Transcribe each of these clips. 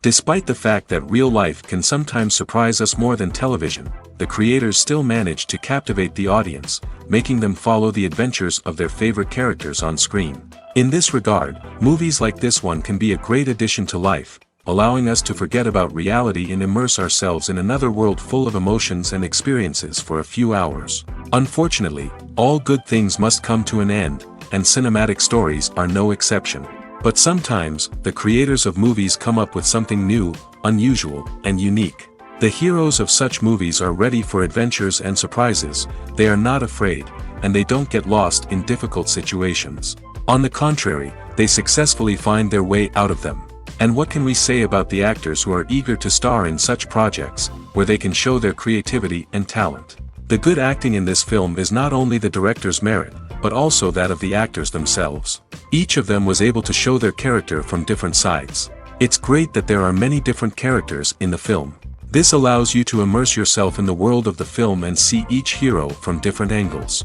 Despite the fact that real life can sometimes surprise us more than television, the creators still manage to captivate the audience, making them follow the adventures of their favorite characters on screen. In this regard, movies like this one can be a great addition to life, allowing us to forget about reality and immerse ourselves in another world full of emotions and experiences for a few hours. Unfortunately, all good things must come to an end, and cinematic stories are no exception. But sometimes, the creators of movies come up with something new, unusual, and unique. The heroes of such movies are ready for adventures and surprises, they are not afraid, and they don't get lost in difficult situations. On the contrary, they successfully find their way out of them. And what can we say about the actors who are eager to star in such projects, where they can show their creativity and talent? The good acting in this film is not only the director's merit, but also that of the actors themselves. Each of them was able to show their character from different sides. It's great that there are many different characters in the film. This allows you to immerse yourself in the world of the film and see each hero from different angles.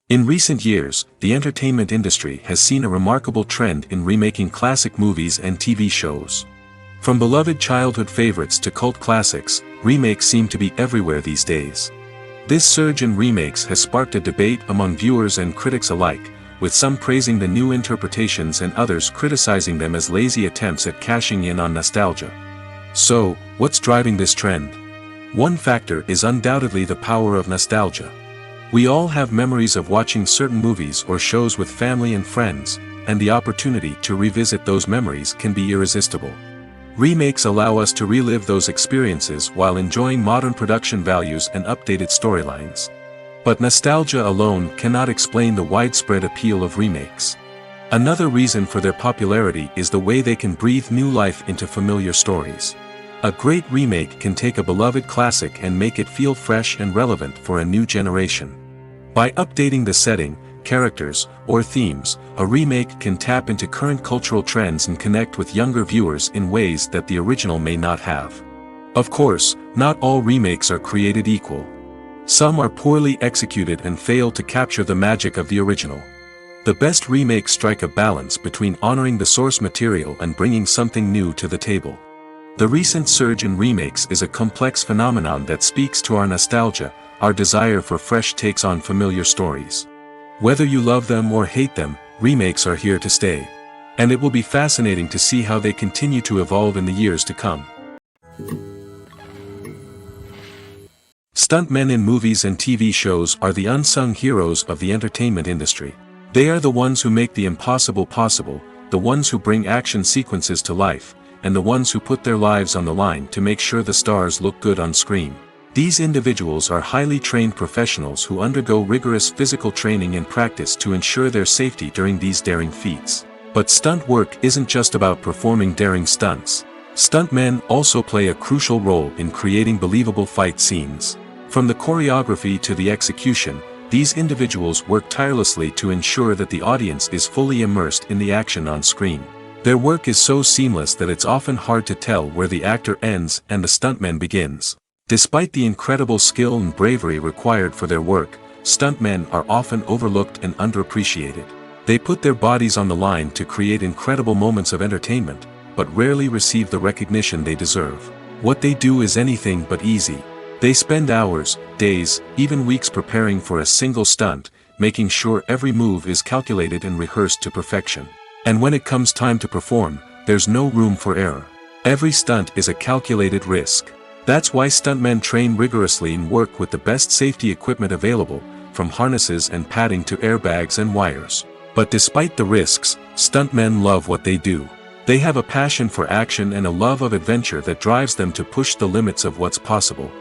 In recent years, the entertainment industry has seen a remarkable trend in remaking classic movies and TV shows. From beloved childhood favorites to cult classics, remakes seem to be everywhere these days. This surge in remakes has sparked a debate among viewers and critics alike, with some praising the new interpretations and others criticizing them as lazy attempts at cashing in on nostalgia. So, what's driving this trend? One factor is undoubtedly the power of nostalgia. We all have memories of watching certain movies or shows with family and friends, and the opportunity to revisit those memories can be irresistible. Remakes allow us to relive those experiences while enjoying modern production values and updated storylines. But nostalgia alone cannot explain the widespread appeal of remakes. Another reason for their popularity is the way they can breathe new life into familiar stories. A great remake can take a beloved classic and make it feel fresh and relevant for a new generation. By updating the setting, characters, or themes, a remake can tap into current cultural trends and connect with younger viewers in ways that the original may not have. Of course, not all remakes are created equal. Some are poorly executed and fail to capture the magic of the original. The best remakes strike a balance between honoring the source material and bringing something new to the table. The recent surge in remakes is a complex phenomenon that speaks to our nostalgia, our desire for fresh takes on familiar stories. Whether you love them or hate them, remakes are here to stay. And it will be fascinating to see how they continue to evolve in the years to come. Stuntmen in movies and TV shows are the unsung heroes of the entertainment industry. They are the ones who make the impossible possible, the ones who bring action sequences to life, and the ones who put their lives on the line to make sure the stars look good on screen. These individuals are highly trained professionals who undergo rigorous physical training and practice to ensure their safety during these daring feats. But stunt work isn't just about performing daring stunts. Stuntmen also play a crucial role in creating believable fight scenes. From the choreography to the execution, these individuals work tirelessly to ensure that the audience is fully immersed in the action on screen. Their work is so seamless that it's often hard to tell where the actor ends and the stuntman begins. Despite the incredible skill and bravery required for their work, stuntmen are often overlooked and underappreciated. They put their bodies on the line to create incredible moments of entertainment, but rarely receive the recognition they deserve. What they do is anything but easy. They spend hours, days, even weeks preparing for a single stunt, making sure every move is calculated and rehearsed to perfection. And when it comes time to perform, there's no room for error. Every stunt is a calculated risk. That's why stuntmen train rigorously and work with the best safety equipment available, from harnesses and padding to airbags and wires. But despite the risks, stuntmen love what they do. They have a passion for action and a love of adventure that drives them to push the limits of what's possible.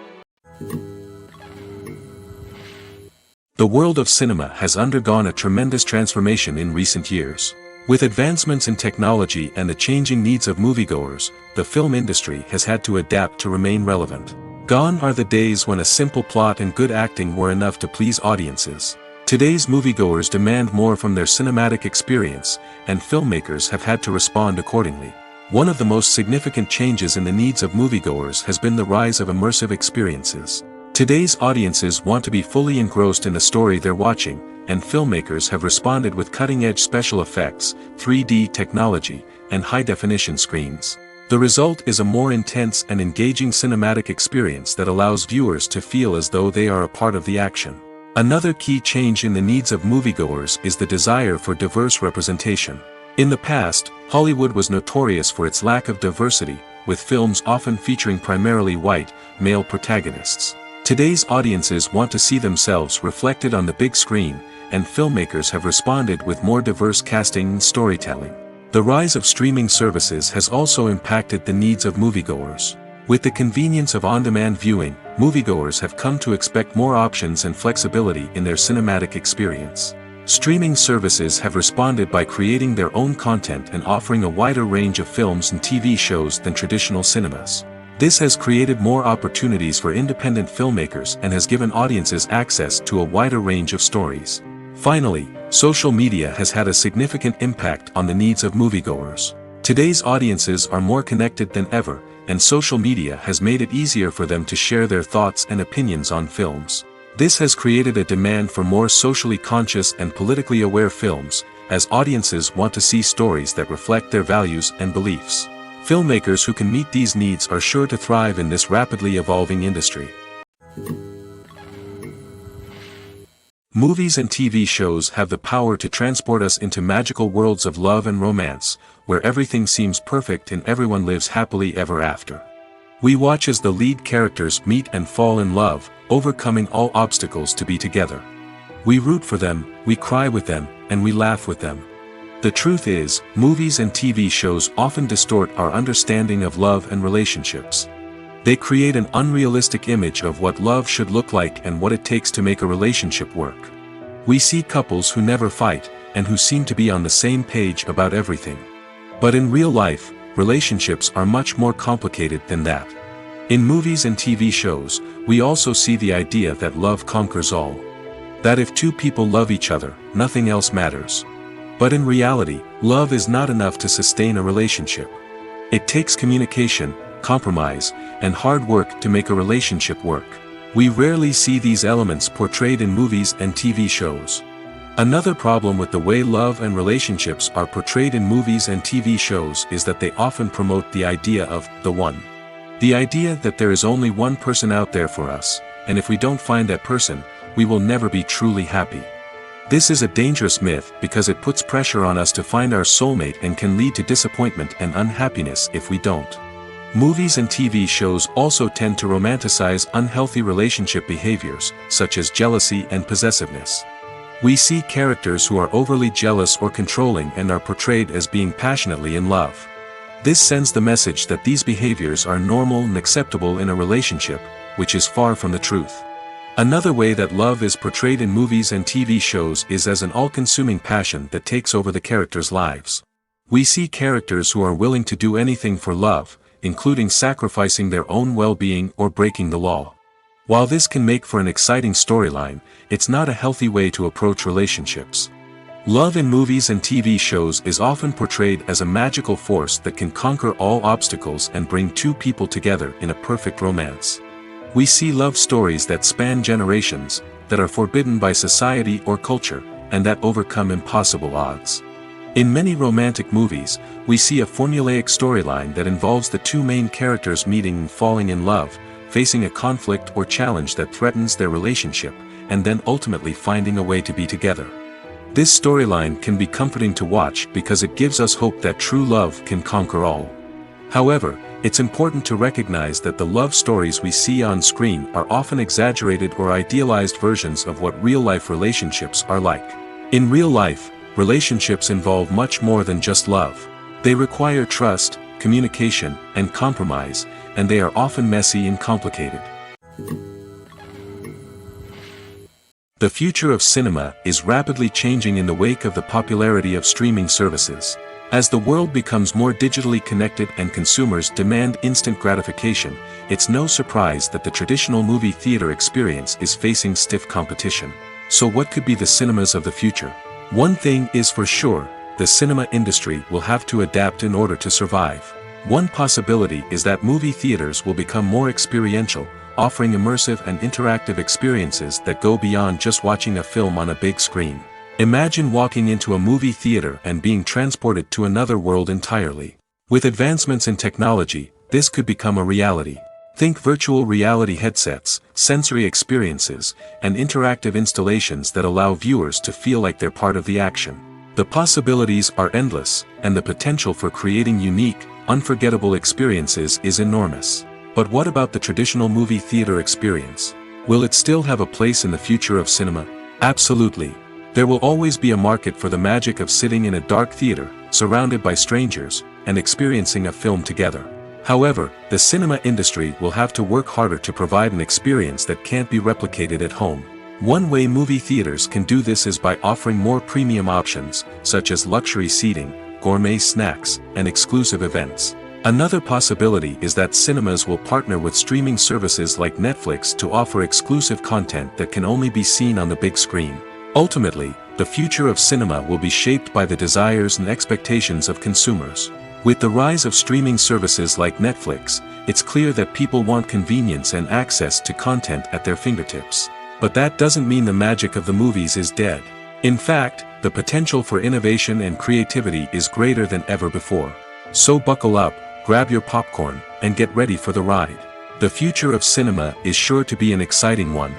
The world of cinema has undergone a tremendous transformation in recent years. With advancements in technology and the changing needs of moviegoers, the film industry has had to adapt to remain relevant. Gone are the days when a simple plot and good acting were enough to please audiences. Today's moviegoers demand more from their cinematic experience, and filmmakers have had to respond accordingly. One of the most significant changes in the needs of moviegoers has been the rise of immersive experiences. Today's audiences want to be fully engrossed in the story they're watching, and filmmakers have responded with cutting-edge special effects, 3D technology, and high-definition screens. The result is a more intense and engaging cinematic experience that allows viewers to feel as though they are a part of the action. Another key change in the needs of moviegoers is the desire for diverse representation. In the past, Hollywood was notorious for its lack of diversity, with films often featuring primarily white, male protagonists. Today's audiences want to see themselves reflected on the big screen, and filmmakers have responded with more diverse casting and storytelling. The rise of streaming services has also impacted the needs of moviegoers. With the convenience of on-demand viewing, moviegoers have come to expect more options and flexibility in their cinematic experience. Streaming services have responded by creating their own content and offering a wider range of films and TV shows than traditional cinemas. This has created more opportunities for independent filmmakers and has given audiences access to a wider range of stories. Finally, social media has had a significant impact on the needs of moviegoers. Today's audiences are more connected than ever, and social media has made it easier for them to share their thoughts and opinions on films. This has created a demand for more socially conscious and politically aware films, as audiences want to see stories that reflect their values and beliefs. Filmmakers who can meet these needs are sure to thrive in this rapidly evolving industry. Movies and TV shows have the power to transport us into magical worlds of love and romance, where everything seems perfect and everyone lives happily ever after. We watch as the lead characters meet and fall in love, overcoming all obstacles to be together. We root for them, we cry with them, and we laugh with them. The truth is, movies and TV shows often distort our understanding of love and relationships. They create an unrealistic image of what love should look like and what it takes to make a relationship work. We see couples who never fight, and who seem to be on the same page about everything. But in real life, relationships are much more complicated than that. In movies and TV shows, we also see the idea that love conquers all. That if two people love each other, nothing else matters. But in reality, love is not enough to sustain a relationship. It takes communication, compromise, and hard work to make a relationship work. We rarely see these elements portrayed in movies and TV shows. Another problem with the way love and relationships are portrayed in movies and TV shows is that they often promote the idea of the one. The idea that there is only one person out there for us, and if we don't find that person, we will never be truly happy. This is a dangerous myth because it puts pressure on us to find our soulmate and can lead to disappointment and unhappiness if we don't. Movies and TV shows also tend to romanticize unhealthy relationship behaviors, such as jealousy and possessiveness. We see characters who are overly jealous or controlling and are portrayed as being passionately in love. This sends the message that these behaviors are normal and acceptable in a relationship, which is far from the truth. Another way that love is portrayed in movies and TV shows is as an all-consuming passion that takes over the characters' lives. We see characters who are willing to do anything for love, including sacrificing their own well-being or breaking the law. While this can make for an exciting storyline, it's not a healthy way to approach relationships. Love in movies and TV shows is often portrayed as a magical force that can conquer all obstacles and bring two people together in a perfect romance. We see love stories that span generations, that are forbidden by society or culture, and that overcome impossible odds. In many romantic movies, we see a formulaic storyline that involves the two main characters meeting and falling in love, facing a conflict or challenge that threatens their relationship, and then ultimately finding a way to be together. This storyline can be comforting to watch because it gives us hope that true love can conquer all. However, it's important to recognize that the love stories we see on screen are often exaggerated or idealized versions of what real-life relationships are like. In real life, relationships involve much more than just love. They require trust, communication, and compromise, and they are often messy and complicated. The future of cinema is rapidly changing in the wake of the popularity of streaming services. As the world becomes more digitally connected and consumers demand instant gratification, it's no surprise that the traditional movie theater experience is facing stiff competition. So what could be the cinemas of the future? One thing is for sure, the cinema industry will have to adapt in order to survive. One possibility is that movie theaters will become more experiential, offering immersive and interactive experiences that go beyond just watching a film on a big screen. Imagine walking into a movie theater and being transported to another world entirely. With advancements in technology, this could become a reality. Think virtual reality headsets, sensory experiences, and interactive installations that allow viewers to feel like they're part of the action. The possibilities are endless, and the potential for creating unique, unforgettable experiences is enormous. But what about the traditional movie theater experience? Will it still have a place in the future of cinema? Absolutely. There will always be a market for the magic of sitting in a dark theater, surrounded by strangers, and experiencing a film together. However, the cinema industry will have to work harder to provide an experience that can't be replicated at home. One way movie theaters can do this is by offering more premium options, such as luxury seating, gourmet snacks, and exclusive events. Another possibility is that cinemas will partner with streaming services like Netflix to offer exclusive content that can only be seen on the big screen. Ultimately, the future of cinema will be shaped by the desires and expectations of consumers. With the rise of streaming services like Netflix, it's clear that people want convenience and access to content at their fingertips. But that doesn't mean the magic of the movies is dead. In fact, the potential for innovation and creativity is greater than ever before. So buckle up, grab your popcorn, and get ready for the ride. The future of cinema is sure to be an exciting one.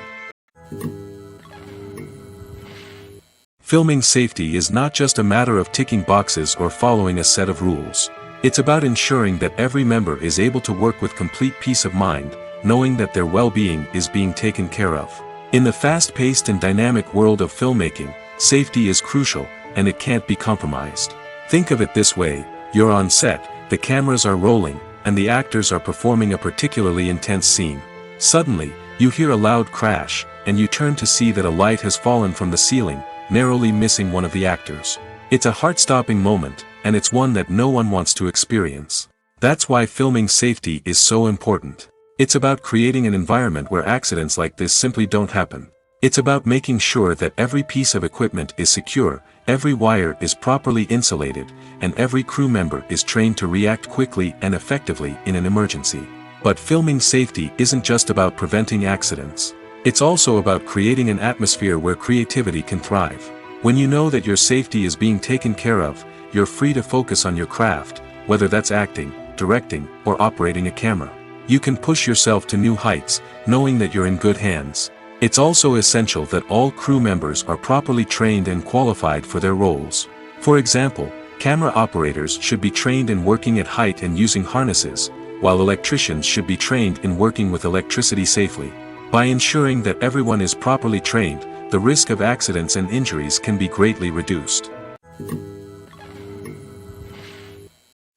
Filming safety is not just a matter of ticking boxes or following a set of rules. It's about ensuring that every member is able to work with complete peace of mind, knowing that their well-being is being taken care of. In the fast-paced and dynamic world of filmmaking, safety is crucial, and it can't be compromised. Think of it this way: you're on set, the cameras are rolling, and the actors are performing a particularly intense scene. Suddenly, you hear a loud crash, and you turn to see that a light has fallen from the ceiling, narrowly missing one of the actors. It's a heart-stopping moment, and it's one that no one wants to experience. That's why filming safety is so important. It's about creating an environment where accidents like this simply don't happen. It's about making sure that every piece of equipment is secure, every wire is properly insulated, and every crew member is trained to react quickly and effectively in an emergency. But filming safety isn't just about preventing accidents. It's also about creating an atmosphere where creativity can thrive. When you know that your safety is being taken care of, you're free to focus on your craft, whether that's acting, directing, or operating a camera. You can push yourself to new heights, knowing that you're in good hands. It's also essential that all crew members are properly trained and qualified for their roles. For example, camera operators should be trained in working at height and using harnesses, while electricians should be trained in working with electricity safely. By ensuring that everyone is properly trained, the risk of accidents and injuries can be greatly reduced.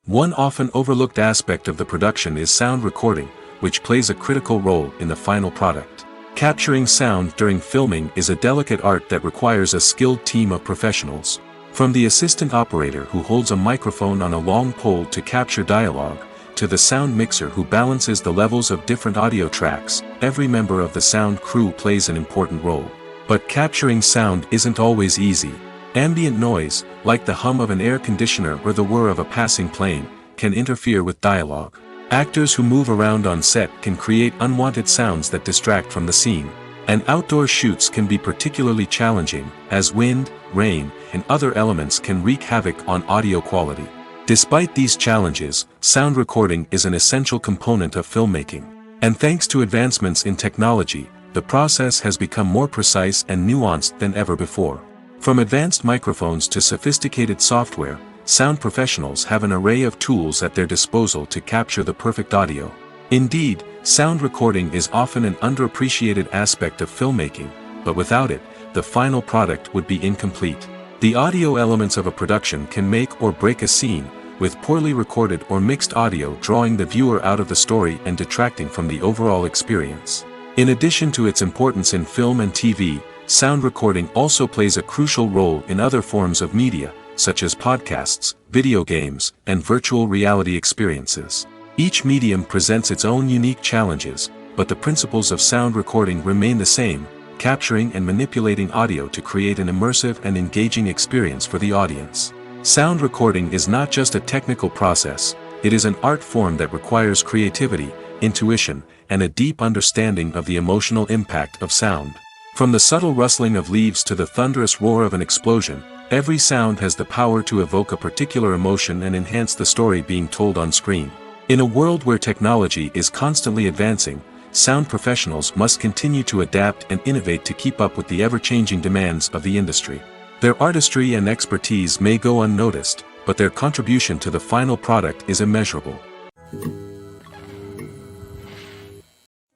One often overlooked aspect of the production is sound recording, which plays a critical role in the final product. Capturing sound during filming is a delicate art that requires a skilled team of professionals. From the assistant operator who holds a microphone on a long pole to capture dialogue, to the sound mixer who balances the levels of different audio tracks, every member of the sound crew plays an important role. But capturing sound isn't always easy. Ambient noise, like the hum of an air conditioner or the whir of a passing plane, can interfere with dialogue. Actors who move around on set can create unwanted sounds that distract from the scene. And outdoor shoots can be particularly challenging, as wind, rain, and other elements can wreak havoc on audio quality. Despite these challenges, sound recording is an essential component of filmmaking. And thanks to advancements in technology, the process has become more precise and nuanced than ever before. From advanced microphones to sophisticated software, sound professionals have an array of tools at their disposal to capture the perfect audio. Indeed, sound recording is often an underappreciated aspect of filmmaking, but without it, the final product would be incomplete. The audio elements of a production can make or break a scene, with poorly recorded or mixed audio drawing the viewer out of the story and detracting from the overall experience. In addition to its importance in film and TV, sound recording also plays a crucial role in other forms of media, such as podcasts, video games, and virtual reality experiences. Each medium presents its own unique challenges, but the principles of sound recording remain the same: capturing and manipulating audio to create an immersive and engaging experience for the audience. Sound recording is not just a technical process, it is an art form that requires creativity, intuition, and a deep understanding of the emotional impact of sound. From the subtle rustling of leaves to the thunderous roar of an explosion, every sound has the power to evoke a particular emotion and enhance the story being told on screen. In a world where technology is constantly advancing, sound professionals must continue to adapt and innovate to keep up with the ever-changing demands of the industry. Their artistry and expertise may go unnoticed, but their contribution to the final product is immeasurable.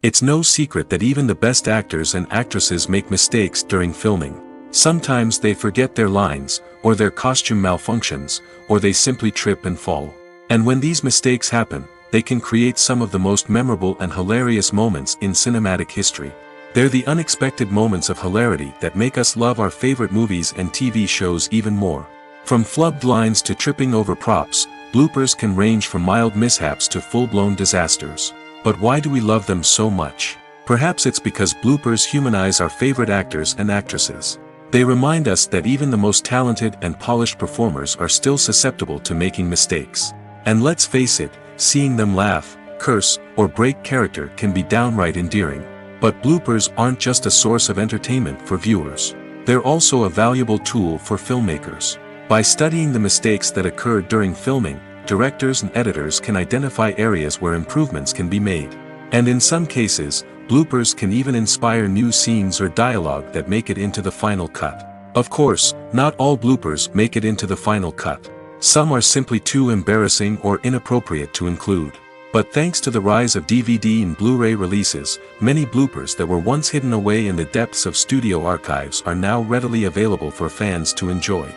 It's no secret that even the best actors and actresses make mistakes during filming. Sometimes they forget their lines, or their costume malfunctions, or they simply trip and fall. And when these mistakes happen, they can create some of the most memorable and hilarious moments in cinematic history. They're the unexpected moments of hilarity that make us love our favorite movies and TV shows even more. From flubbed lines to tripping over props, bloopers can range from mild mishaps to full-blown disasters. But why do we love them so much? Perhaps it's because bloopers humanize our favorite actors and actresses. They remind us that even the most talented and polished performers are still susceptible to making mistakes. And let's face it, seeing them laugh, curse, or break character can be downright endearing. But bloopers aren't just a source of entertainment for viewers. They're also a valuable tool for filmmakers. By studying the mistakes that occurred during filming, directors and editors can identify areas where improvements can be made. And in some cases, bloopers can even inspire new scenes or dialogue that make it into the final cut. Of course, not all bloopers make it into the final cut. Some are simply too embarrassing or inappropriate to include. But thanks to the rise of DVD and Blu-ray releases, many bloopers that were once hidden away in the depths of studio archives are now readily available for fans to enjoy.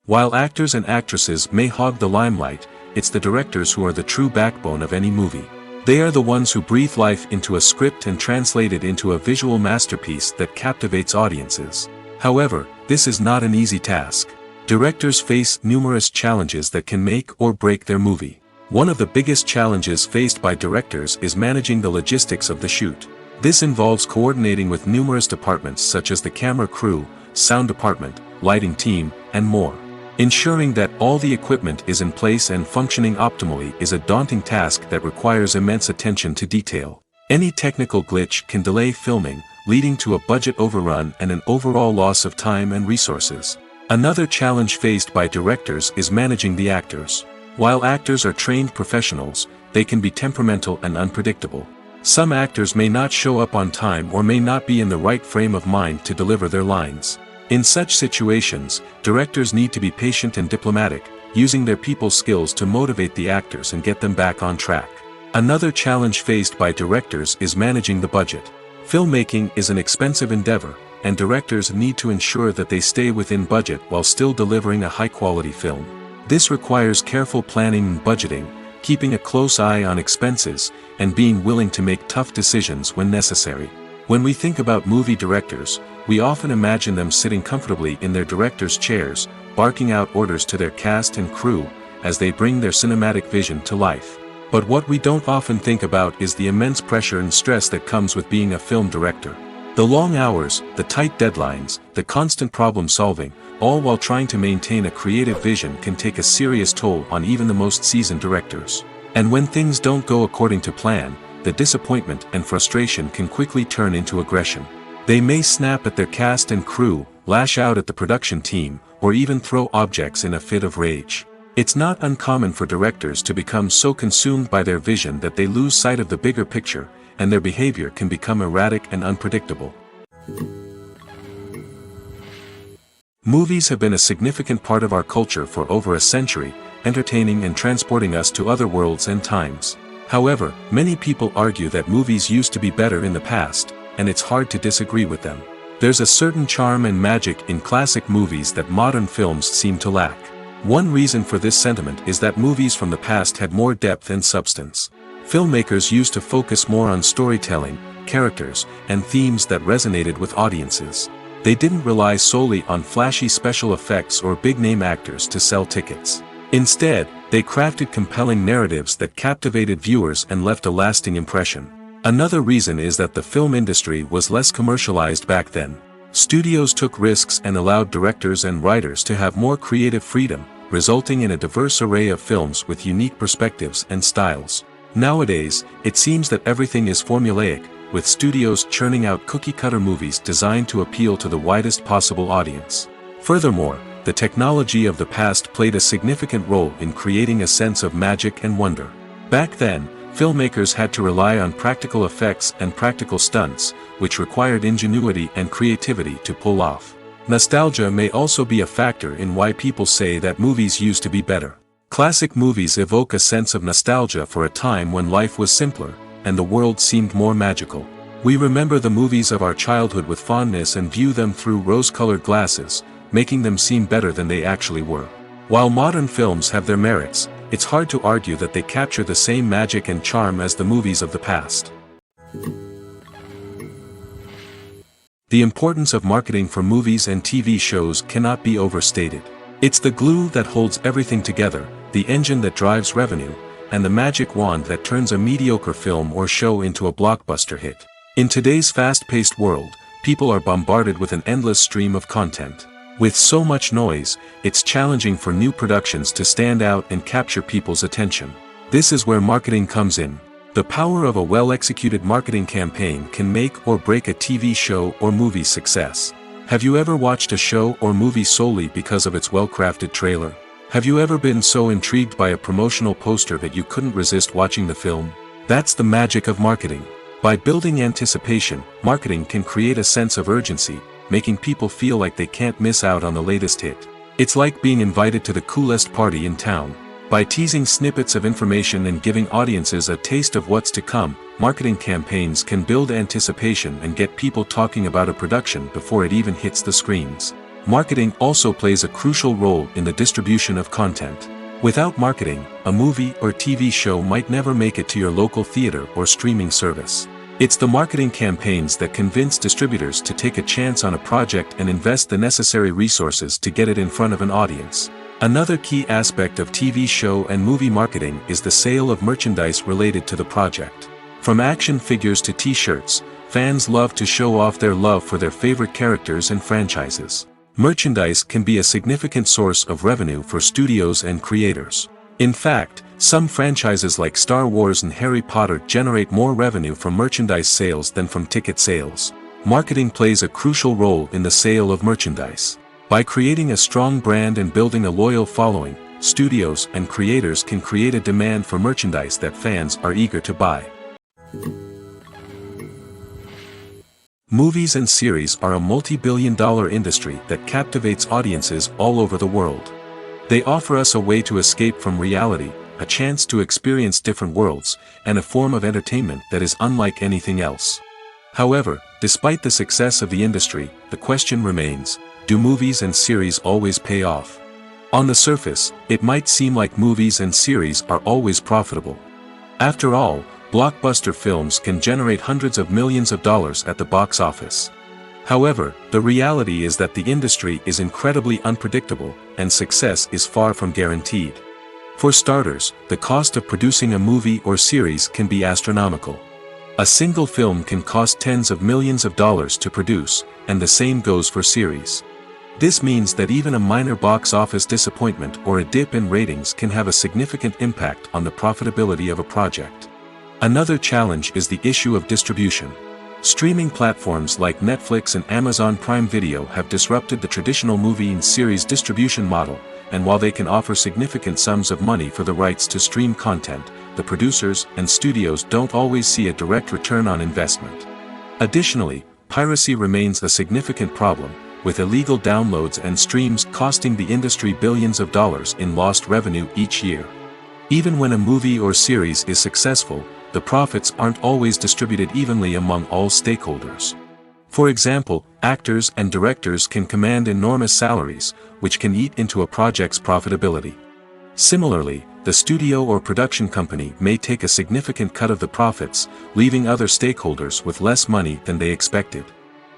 While actors and actresses may hog the limelight, it's the directors who are the true backbone of any movie. They are the ones who breathe life into a script and translate it into a visual masterpiece that captivates audiences. However, this is not an easy task. Directors face numerous challenges that can make or break their movie. One of the biggest challenges faced by directors is managing the logistics of the shoot. This involves coordinating with numerous departments such as the camera crew, sound department, lighting team, and more. Ensuring that all the equipment is in place and functioning optimally is a daunting task that requires immense attention to detail. Any technical glitch can delay filming, leading to a budget overrun and an overall loss of time and resources. Another challenge faced by directors is managing the actors. While actors are trained professionals, they can be temperamental and unpredictable. Some actors may not show up on time or may not be in the right frame of mind to deliver their lines. In such situations, directors need to be patient and diplomatic, using their people skills to motivate the actors and get them back on track. Another challenge faced by directors is managing the budget. Filmmaking is an expensive endeavor, and directors need to ensure that they stay within budget while still delivering a high-quality film. This requires careful planning and budgeting, keeping a close eye on expenses, and being willing to make tough decisions when necessary. When we think about movie directors, we often imagine them sitting comfortably in their director's chairs, barking out orders to their cast and crew, as they bring their cinematic vision to life. But what we don't often think about is the immense pressure and stress that comes with being a film director. The long hours, the tight deadlines, the constant problem solving, all while trying to maintain a creative vision can take a serious toll on even the most seasoned directors. And when things don't go according to plan, the disappointment and frustration can quickly turn into aggression. They may snap at their cast and crew, lash out at the production team, or even throw objects in a fit of rage. It's not uncommon for directors to become so consumed by their vision that they lose sight of the bigger picture, and their behavior can become erratic and unpredictable. Movies have been a significant part of our culture for over a century, entertaining and transporting us to other worlds and times. However, many people argue that movies used to be better in the past, and it's hard to disagree with them. There's a certain charm and magic in classic movies that modern films seem to lack. One reason for this sentiment is that movies from the past had more depth and substance. Filmmakers used to focus more on storytelling, characters, and themes that resonated with audiences. They didn't rely solely on flashy special effects or big-name actors to sell tickets. Instead, they crafted compelling narratives that captivated viewers and left a lasting impression. Another reason is that the film industry was less commercialized back then. Studios took risks and allowed directors and writers to have more creative freedom, resulting in a diverse array of films with unique perspectives and styles. Nowadays, it seems that everything is formulaic, with studios churning out cookie-cutter movies designed to appeal to the widest possible audience. Furthermore, the technology of the past played a significant role in creating a sense of magic and wonder. Back then, filmmakers had to rely on practical effects and practical stunts, which required ingenuity and creativity to pull off. Nostalgia may also be a factor in why people say that movies used to be better. Classic movies evoke a sense of nostalgia for a time when life was simpler, and the world seemed more magical. We remember the movies of our childhood with fondness and view them through rose-colored glasses, making them seem better than they actually were. While modern films have their merits, it's hard to argue that they capture the same magic and charm as the movies of the past. The importance of marketing for movies and TV shows cannot be overstated. It's the glue that holds everything together, the engine that drives revenue, and the magic wand that turns a mediocre film or show into a blockbuster hit. In today's fast-paced world, people are bombarded with an endless stream of content. With so much noise, it's challenging for new productions to stand out and capture people's attention. This is where marketing comes in. The power of a well-executed marketing campaign can make or break a TV show or movie's success. Have you ever watched a show or movie solely because of its well-crafted trailer? Have you ever been so intrigued by a promotional poster that you couldn't resist watching the film? That's the magic of marketing. By building anticipation, marketing can create a sense of urgency, making people feel like they can't miss out on the latest hit. It's like being invited to the coolest party in town. By teasing snippets of information and giving audiences a taste of what's to come, marketing campaigns can build anticipation and get people talking about a production before it even hits the screens. Marketing also plays a crucial role in the distribution of content. Without marketing, a movie or TV show might never make it to your local theater or streaming service. It's the marketing campaigns that convince distributors to take a chance on a project and invest the necessary resources to get it in front of an audience. Another key aspect of TV show and movie marketing is the sale of merchandise related to the project. From action figures to t-shirts, fans love to show off their love for their favorite characters and franchises. Merchandise can be a significant source of revenue for studios and creators. In fact, some franchises like Star Wars and Harry Potter generate more revenue from merchandise sales than from ticket sales. Marketing plays a crucial role in the sale of merchandise. By creating a strong brand and building a loyal following, studios and creators can create a demand for merchandise that fans are eager to buy. Movies and series are a multi-billion-dollar industry that captivates audiences all over the world. They offer us a way to escape from reality, a chance to experience different worlds, and a form of entertainment that is unlike anything else. However, despite the success of the industry, the question remains, do movies and series always pay off? On the surface, it might seem like movies and series are always profitable. After all, blockbuster films can generate hundreds of millions of dollars at the box office. However, the reality is that the industry is incredibly unpredictable, and success is far from guaranteed. For starters, the cost of producing a movie or series can be astronomical. A single film can cost tens of millions of dollars to produce, and the same goes for series. This means that even a minor box office disappointment or a dip in ratings can have a significant impact on the profitability of a project. Another challenge is the issue of distribution. Streaming platforms like Netflix and Amazon Prime Video have disrupted the traditional movie and series distribution model, and while they can offer significant sums of money for the rights to stream content, the producers and studios don't always see a direct return on investment. Additionally, piracy remains a significant problem, with illegal downloads and streams costing the industry billions of dollars in lost revenue each year. Even when a movie or series is successful, the profits aren't always distributed evenly among all stakeholders. For example, actors and directors can command enormous salaries, which can eat into a project's profitability. Similarly, the studio or production company may take a significant cut of the profits, leaving other stakeholders with less money than they expected.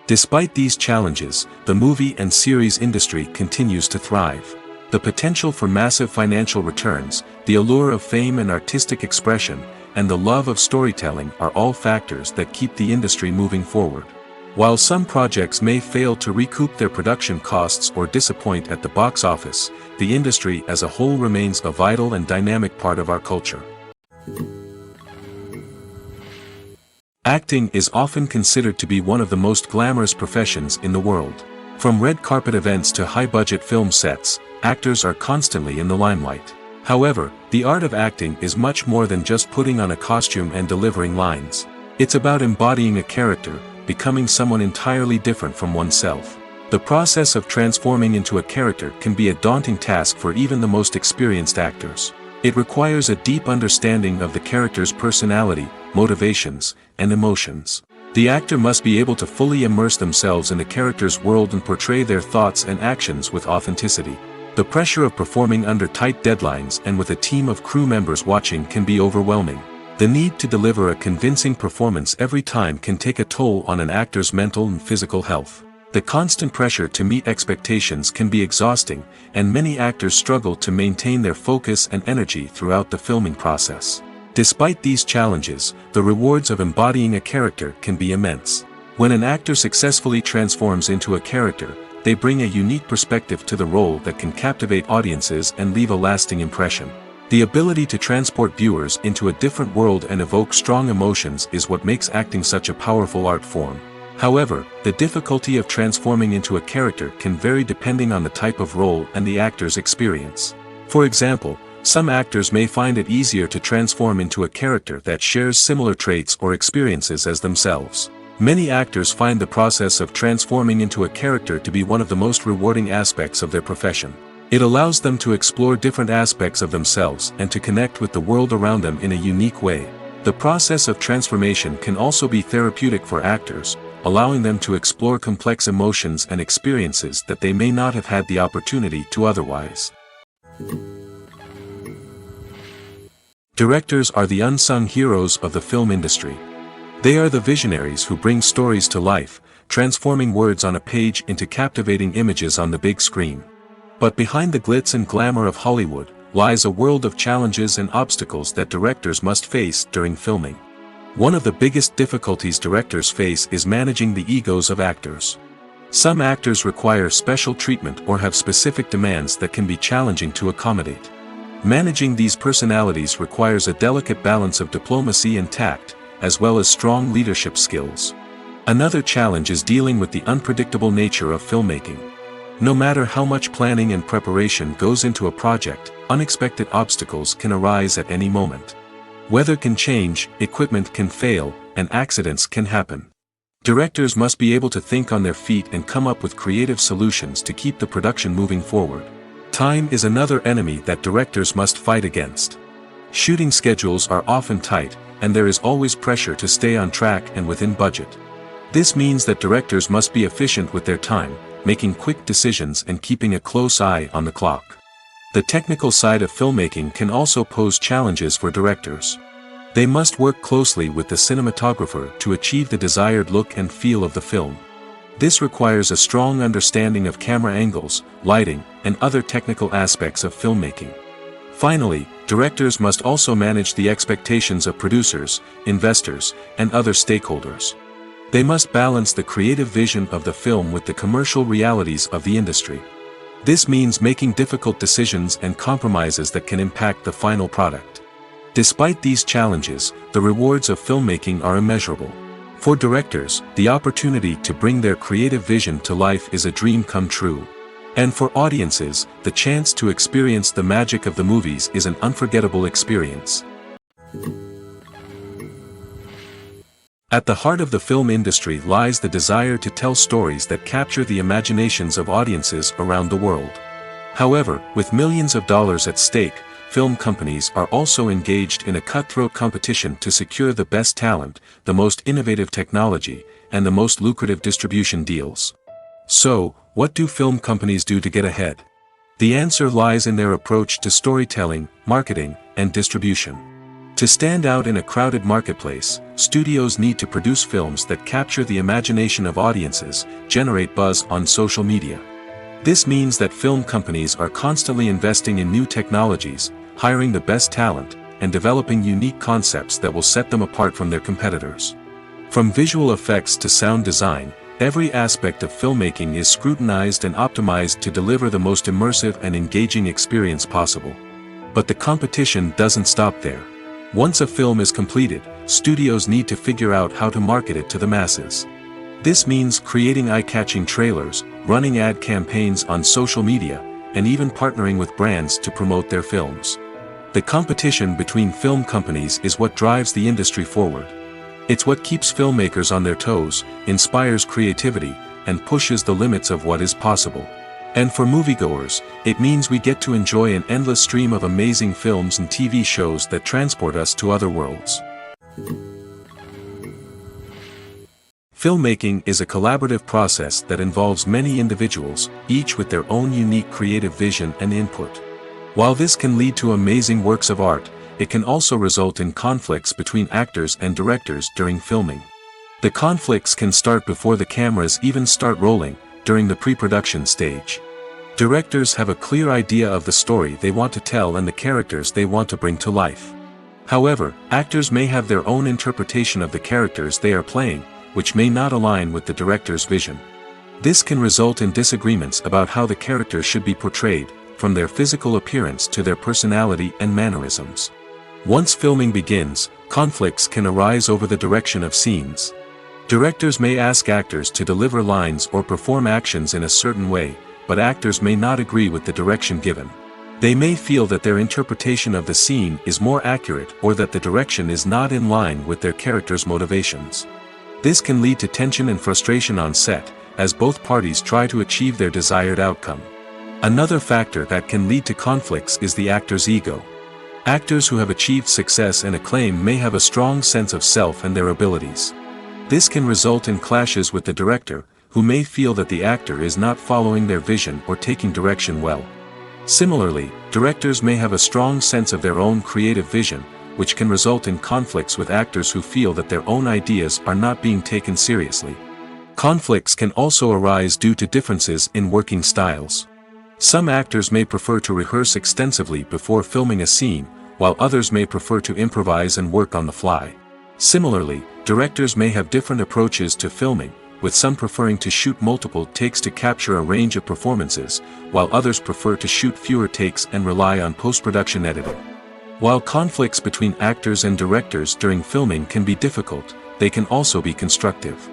Despite these challenges, the movie and series industry continues to thrive. The potential for massive financial returns, the allure of fame and artistic expression, and the love of storytelling are all factors that keep the industry moving forward. While some projects may fail to recoup their production costs or disappoint at the box office, the industry as a whole remains a vital and dynamic part of our culture. Acting is often considered to be one of the most glamorous professions in the world. From red carpet events to high-budget film sets, actors are constantly in the limelight. However, the art of acting is much more than just putting on a costume and delivering lines. It's about embodying a character, becoming someone entirely different from oneself. The process of transforming into a character can be a daunting task for even the most experienced actors. It requires a deep understanding of the character's personality, motivations, and emotions. The actor must be able to fully immerse themselves in the character's world and portray their thoughts and actions with authenticity. The pressure of performing under tight deadlines and with a team of crew members watching can be overwhelming. The need to deliver a convincing performance every time can take a toll on an actor's mental and physical health. The constant pressure to meet expectations can be exhausting, and many actors struggle to maintain their focus and energy throughout the filming process. Despite these challenges, the rewards of embodying a character can be immense. When an actor successfully transforms into a character, they bring a unique perspective to the role that can captivate audiences and leave a lasting impression. The ability to transport viewers into a different world and evoke strong emotions is what makes acting such a powerful art form. However, the difficulty of transforming into a character can vary depending on the type of role and the actor's experience. For example, some actors may find it easier to transform into a character that shares similar traits or experiences as themselves. Many actors find the process of transforming into a character to be one of the most rewarding aspects of their profession. It allows them to explore different aspects of themselves and to connect with the world around them in a unique way. The process of transformation can also be therapeutic for actors, allowing them to explore complex emotions and experiences that they may not have had the opportunity to otherwise. Directors are the unsung heroes of the film industry. They are the visionaries who bring stories to life, transforming words on a page into captivating images on the big screen. But behind the glitz and glamour of Hollywood, lies a world of challenges and obstacles that directors must face during filming. One of the biggest difficulties directors face is managing the egos of actors. Some actors require special treatment or have specific demands that can be challenging to accommodate. Managing these personalities requires a delicate balance of diplomacy and tact, as well as strong leadership skills. Another challenge is dealing with the unpredictable nature of filmmaking. No matter how much planning and preparation goes into a project, unexpected obstacles can arise at any moment. Weather can change, equipment can fail, and accidents can happen. Directors must be able to think on their feet and come up with creative solutions to keep the production moving forward. Time is another enemy that directors must fight against. Shooting schedules are often tight, and there is always pressure to stay on track and within budget. This means that directors must be efficient with their time, making quick decisions and keeping a close eye on the clock. The technical side of filmmaking can also pose challenges for directors. They must work closely with the cinematographer to achieve the desired look and feel of the film. This requires a strong understanding of camera angles, lighting, and other technical aspects of filmmaking. Finally, directors must also manage the expectations of producers, investors, and other stakeholders. They must balance the creative vision of the film with the commercial realities of the industry. This means making difficult decisions and compromises that can impact the final product. Despite these challenges, the rewards of filmmaking are immeasurable. For directors, the opportunity to bring their creative vision to life is a dream come true. And for audiences, the chance to experience the magic of the movies is an unforgettable experience. At the heart of the film industry lies the desire to tell stories that capture the imaginations of audiences around the world. However, with millions of dollars at stake, film companies are also engaged in a cutthroat competition to secure the best talent, the most innovative technology, and the most lucrative distribution deals. So, what do film companies do to get ahead? The answer lies in their approach to storytelling, marketing, and distribution. To stand out in a crowded marketplace, studios need to produce films that capture the imagination of audiences, generate buzz on social media. This means that film companies are constantly investing in new technologies, hiring the best talent, and developing unique concepts that will set them apart from their competitors. From visual effects to sound design, Every aspect of filmmaking is scrutinized and optimized to deliver the most immersive and engaging experience possible. But the competition doesn't stop there. Once a film is completed, studios need to figure out how to market it to the masses. This means creating eye-catching trailers, running ad campaigns on social media, and even partnering with brands to promote their films. The competition between film companies is what drives the industry forward. It's what keeps filmmakers on their toes, inspires creativity, and pushes the limits of what is possible. And for moviegoers, it means we get to enjoy an endless stream of amazing films and TV shows that transport us to other worlds. Filmmaking is a collaborative process that involves many individuals, each with their own unique creative vision and input. While this can lead to amazing works of art, it can also result in conflicts between actors and directors during filming. The conflicts can start before the cameras even start rolling, during the pre-production stage. Directors have a clear idea of the story they want to tell and the characters they want to bring to life. However, actors may have their own interpretation of the characters they are playing, which may not align with the director's vision. This can result in disagreements about how the characters should be portrayed, from their physical appearance to their personality and mannerisms. Once filming begins, conflicts can arise over the direction of scenes. Directors may ask actors to deliver lines or perform actions in a certain way, but actors may not agree with the direction given. They may feel that their interpretation of the scene is more accurate or that the direction is not in line with their character's motivations. This can lead to tension and frustration on set, as both parties try to achieve their desired outcome. Another factor that can lead to conflicts is the actor's ego. Actors who have achieved success and acclaim may have a strong sense of self and their abilities. This can result in clashes with the director, who may feel that the actor is not following their vision or taking direction well. Similarly, directors may have a strong sense of their own creative vision, which can result in conflicts with actors who feel that their own ideas are not being taken seriously. Conflicts can also arise due to differences in working styles. Some actors may prefer to rehearse extensively before filming a scene, while others may prefer to improvise and work on the fly. Similarly, directors may have different approaches to filming, with some preferring to shoot multiple takes to capture a range of performances, while others prefer to shoot fewer takes and rely on post-production editing. While conflicts between actors and directors during filming can be difficult, they can also be constructive.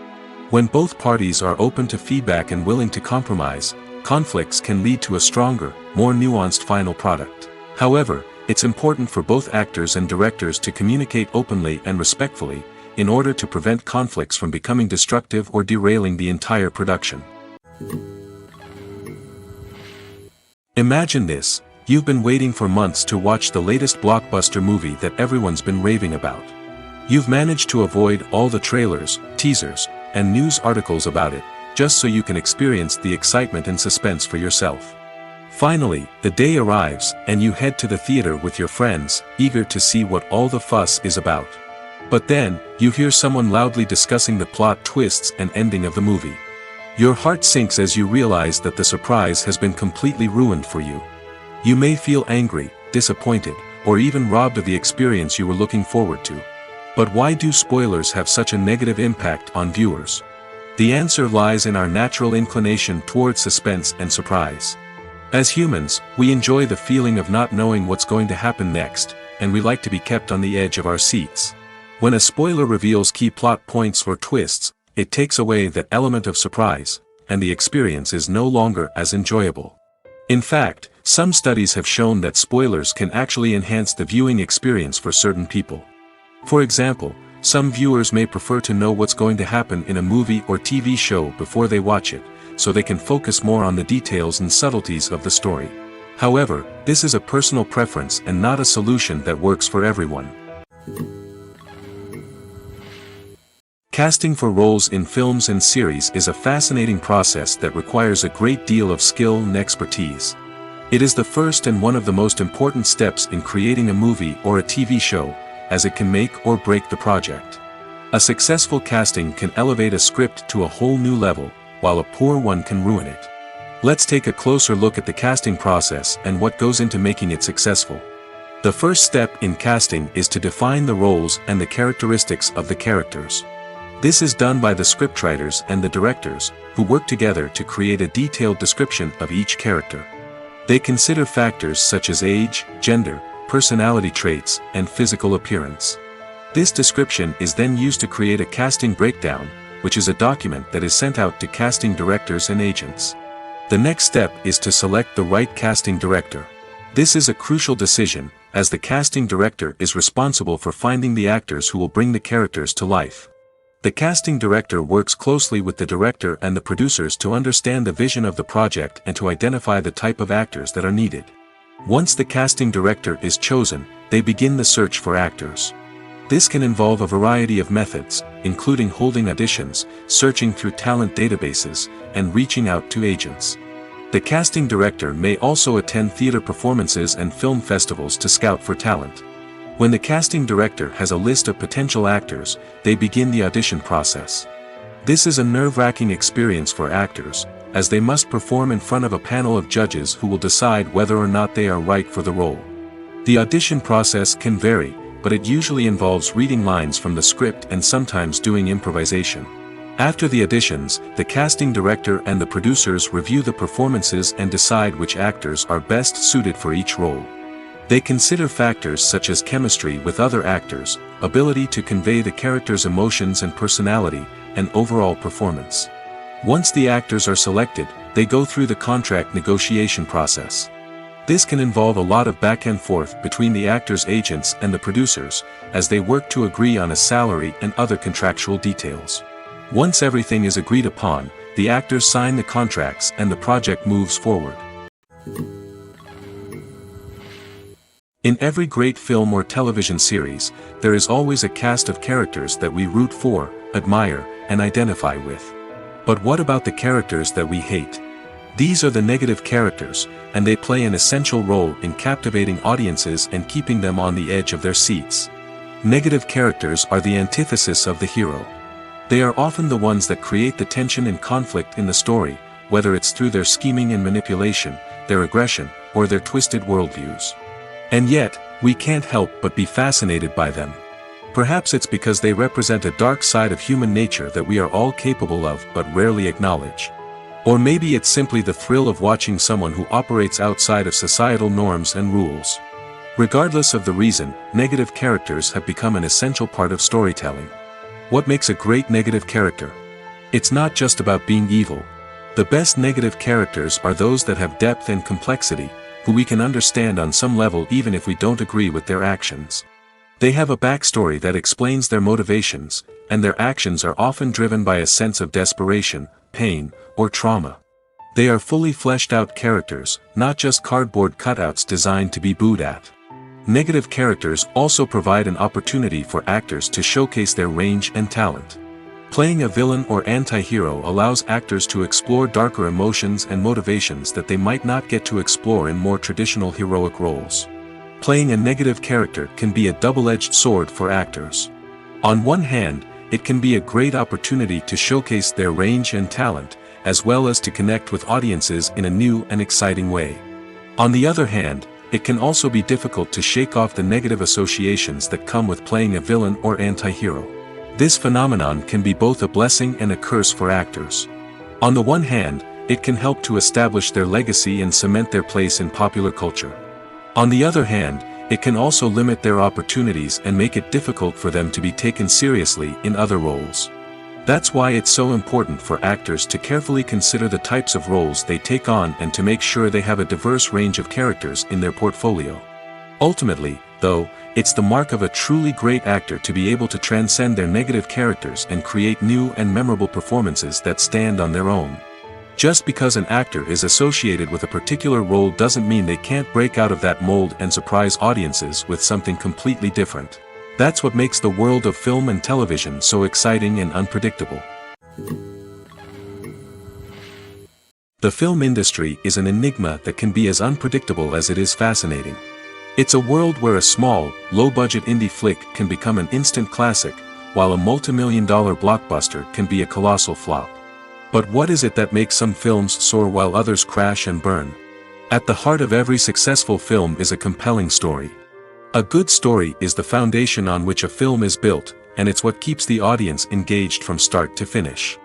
When both parties are open to feedback and willing to compromise, conflicts can lead to a stronger, more nuanced final product. However, it's important for both actors and directors to communicate openly and respectfully, in order to prevent conflicts from becoming destructive or derailing the entire production. Imagine this. You've been waiting for months to watch the latest blockbuster movie that everyone's been raving about. You've managed to avoid all the trailers, teasers, and news articles about it, just so you can experience the excitement and suspense for yourself. Finally, the day arrives, and you head to the theater with your friends, eager to see what all the fuss is about. But then, you hear someone loudly discussing the plot twists and ending of the movie. Your heart sinks as you realize that the surprise has been completely ruined for you. You may feel angry, disappointed, or even robbed of the experience you were looking forward to. But why do spoilers have such a negative impact on viewers? The answer lies in our natural inclination towards suspense and surprise. As humans, we enjoy the feeling of not knowing what's going to happen next, and we like to be kept on the edge of our seats. When a spoiler reveals key plot points or twists, it takes away that element of surprise, and the experience is no longer as enjoyable. In fact, some studies have shown that spoilers can actually enhance the viewing experience for certain people. For example, some viewers may prefer to know what's going to happen in a movie or TV show before they watch it, so they can focus more on the details and subtleties of the story. However, this is a personal preference and not a solution that works for everyone. Casting for roles in films and series is a fascinating process that requires a great deal of skill and expertise. It is the first and one of the most important steps in creating a movie or a TV show, as it can make or break the project. A successful casting can elevate a script to a whole new level, while a poor one can ruin it. Let's take a closer look at the casting process and what goes into making it successful. The first step in casting is to define the roles and the characteristics of the characters. This is done by the scriptwriters and the directors, who work together to create a detailed description of each character. They consider factors such as age, gender, personality traits, and physical appearance. This description is then used to create a casting breakdown, which is a document that is sent out to casting directors and agents. The next step is to select the right casting director. This is a crucial decision, as the casting director is responsible for finding the actors who will bring the characters to life. The casting director works closely with the director and the producers to understand the vision of the project and to identify the type of actors that are needed. Once the casting director is chosen, they begin the search for actors. This can involve a variety of methods, including holding auditions, searching through talent databases, and reaching out to agents. The casting director may also attend theater performances and film festivals to scout for talent. When the casting director has a list of potential actors, they begin the audition process. This is a nerve-wracking experience for actors, as they must perform in front of a panel of judges who will decide whether or not they are right for the role. The audition process can vary, but it usually involves reading lines from the script and sometimes doing improvisation. After the auditions, the casting director and the producers review the performances and decide which actors are best suited for each role. They consider factors such as chemistry with other actors, ability to convey the character's emotions and personality, and overall performance. Once the actors are selected, they go through the contract negotiation process. This can involve a lot of back and forth between the actors' agents and the producers, as they work to agree on a salary and other contractual details. Once everything is agreed upon, the actors sign the contracts and the project moves forward. In every great film or television series, there is always a cast of characters that we root for, admire, and identify with. But what about the characters that we hate? These are the negative characters, and they play an essential role in captivating audiences and keeping them on the edge of their seats. Negative characters are the antithesis of the hero. They are often the ones that create the tension and conflict in the story, whether it's through their scheming and manipulation, their aggression, or their twisted worldviews. And yet, we can't help but be fascinated by them. Perhaps it's because they represent a dark side of human nature that we are all capable of but rarely acknowledge. Or maybe it's simply the thrill of watching someone who operates outside of societal norms and rules. Regardless of the reason, negative characters have become an essential part of storytelling. What makes a great negative character? It's not just about being evil. The best negative characters are those that have depth and complexity, who we can understand on some level even if we don't agree with their actions. They have a backstory that explains their motivations, and their actions are often driven by a sense of desperation, pain, or trauma. They are fully fleshed out characters, not just cardboard cutouts designed to be booed at. Negative characters also provide an opportunity for actors to showcase their range and talent. Playing a villain or anti-hero allows actors to explore darker emotions and motivations that they might not get to explore in more traditional heroic roles. Playing a negative character can be a double-edged sword for actors. On one hand, it can be a great opportunity to showcase their range and talent, as well as to connect with audiences in a new and exciting way. On the other hand, it can also be difficult to shake off the negative associations that come with playing a villain or anti-hero. This phenomenon can be both a blessing and a curse for actors. On the one hand, it can help to establish their legacy and cement their place in popular culture. On the other hand, it can also limit their opportunities and make it difficult for them to be taken seriously in other roles. That's why it's so important for actors to carefully consider the types of roles they take on and to make sure they have a diverse range of characters in their portfolio. Ultimately, though, it's the mark of a truly great actor to be able to transcend their negative characters and create new and memorable performances that stand on their own. Just because an actor is associated with a particular role doesn't mean they can't break out of that mold and surprise audiences with something completely different. That's what makes the world of film and television so exciting and unpredictable. The film industry is an enigma that can be as unpredictable as it is fascinating. It's a world where a small, low-budget indie flick can become an instant classic, while a multi-million-dollar blockbuster can be a colossal flop. But what is it that makes some films soar while others crash and burn? At the heart of every successful film is a compelling story. A good story is the foundation on which a film is built, and it's what keeps the audience engaged from start to finish.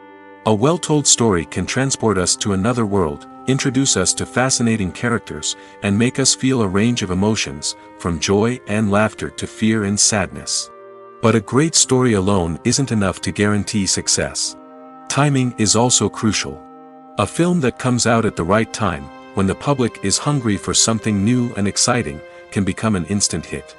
A well-told story can transport us to another world, introduce us to fascinating characters, and make us feel a range of emotions, from joy and laughter to fear and sadness. But a great story alone isn't enough to guarantee success. Timing is also crucial. A film that comes out at the right time, when the public is hungry for something new and exciting, can become an instant hit.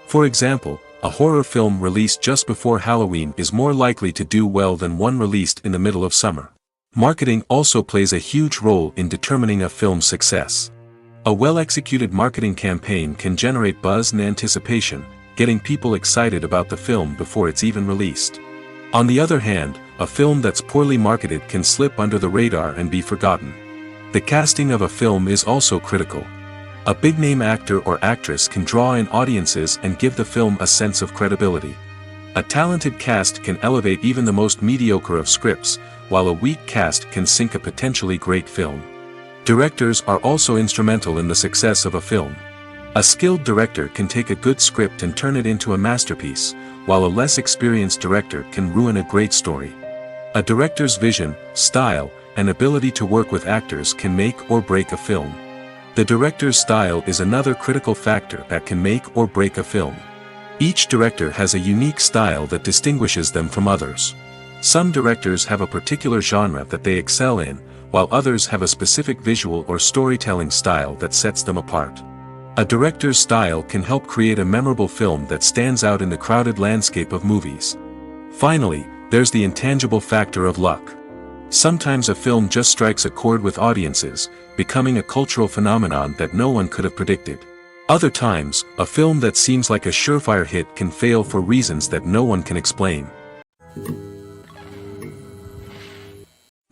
For example, a horror film released just before Halloween is more likely to do well than one released in the middle of summer. Marketing also plays a huge role in determining a film's success. A well-executed marketing campaign can generate buzz and anticipation, getting people excited about the film before it's even released. On the other hand, a film that's poorly marketed can slip under the radar and be forgotten. The casting of a film is also critical. A big-name actor or actress can draw in audiences and give the film a sense of credibility. A talented cast can elevate even the most mediocre of scripts, while a weak cast can sink a potentially great film. Directors are also instrumental in the success of a film. A skilled director can take a good script and turn it into a masterpiece, while a less experienced director can ruin a great story. A director's vision, style, and ability to work with actors can make or break a film. The director's style is another critical factor that can make or break a film. Each director has a unique style that distinguishes them from others. Some directors have a particular genre that they excel in, while others have a specific visual or storytelling style that sets them apart. A director's style can help create a memorable film that stands out in the crowded landscape of movies. Finally, there's the intangible factor of luck. Sometimes a film just strikes a chord with audiences, becoming a cultural phenomenon that no one could have predicted. Other times, a film that seems like a surefire hit can fail for reasons that no one can explain.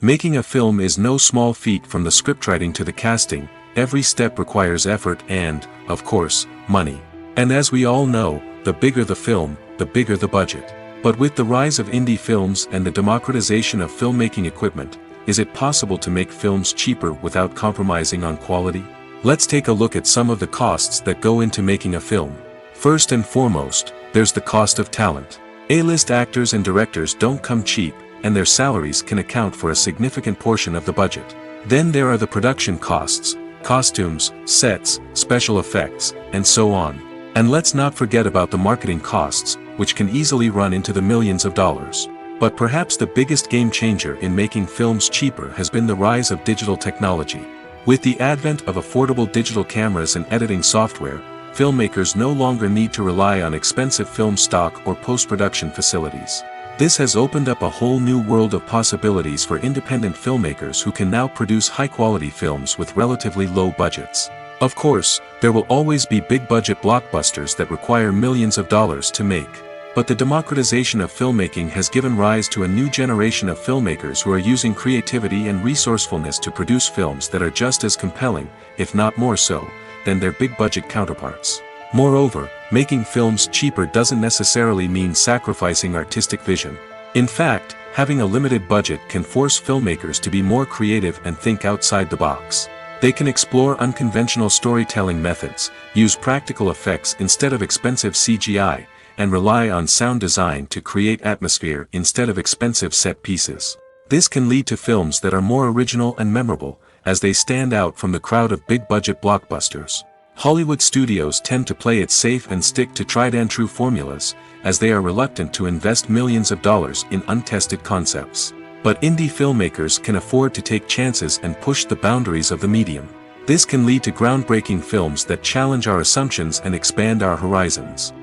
Making a film is no small feat. From the scriptwriting to the casting, every step requires effort and, of course, money. And as we all know, the bigger the film, the bigger the budget. But with the rise of indie films and the democratization of filmmaking equipment, is it possible to make films cheaper without compromising on quality? Let's take a look at some of the costs that go into making a film. First and foremost, there's the cost of talent. A-list actors and directors don't come cheap, and their salaries can account for a significant portion of the budget. Then there are the production costs, costumes, sets, special effects, and so on. And let's not forget about the marketing costs, which can easily run into the millions of dollars. But perhaps the biggest game changer in making films cheaper has been the rise of digital technology. With the advent of affordable digital cameras and editing software, filmmakers no longer need to rely on expensive film stock or post-production facilities. This has opened up a whole new world of possibilities for independent filmmakers who can now produce high-quality films with relatively low budgets. Of course, there will always be big-budget blockbusters that require millions of dollars to make. But the democratization of filmmaking has given rise to a new generation of filmmakers who are using creativity and resourcefulness to produce films that are just as compelling, if not more so, than their big-budget counterparts. Moreover, making films cheaper doesn't necessarily mean sacrificing artistic vision. In fact, having a limited budget can force filmmakers to be more creative and think outside the box. They can explore unconventional storytelling methods, use practical effects instead of expensive CGI, and rely on sound design to create atmosphere instead of expensive set pieces. This can lead to films that are more original and memorable, as they stand out from the crowd of big-budget blockbusters. Hollywood studios tend to play it safe and stick to tried-and-true formulas, as they are reluctant to invest millions of dollars in untested concepts. But indie filmmakers can afford to take chances and push the boundaries of the medium. This can lead to groundbreaking films that challenge our assumptions and expand our horizons.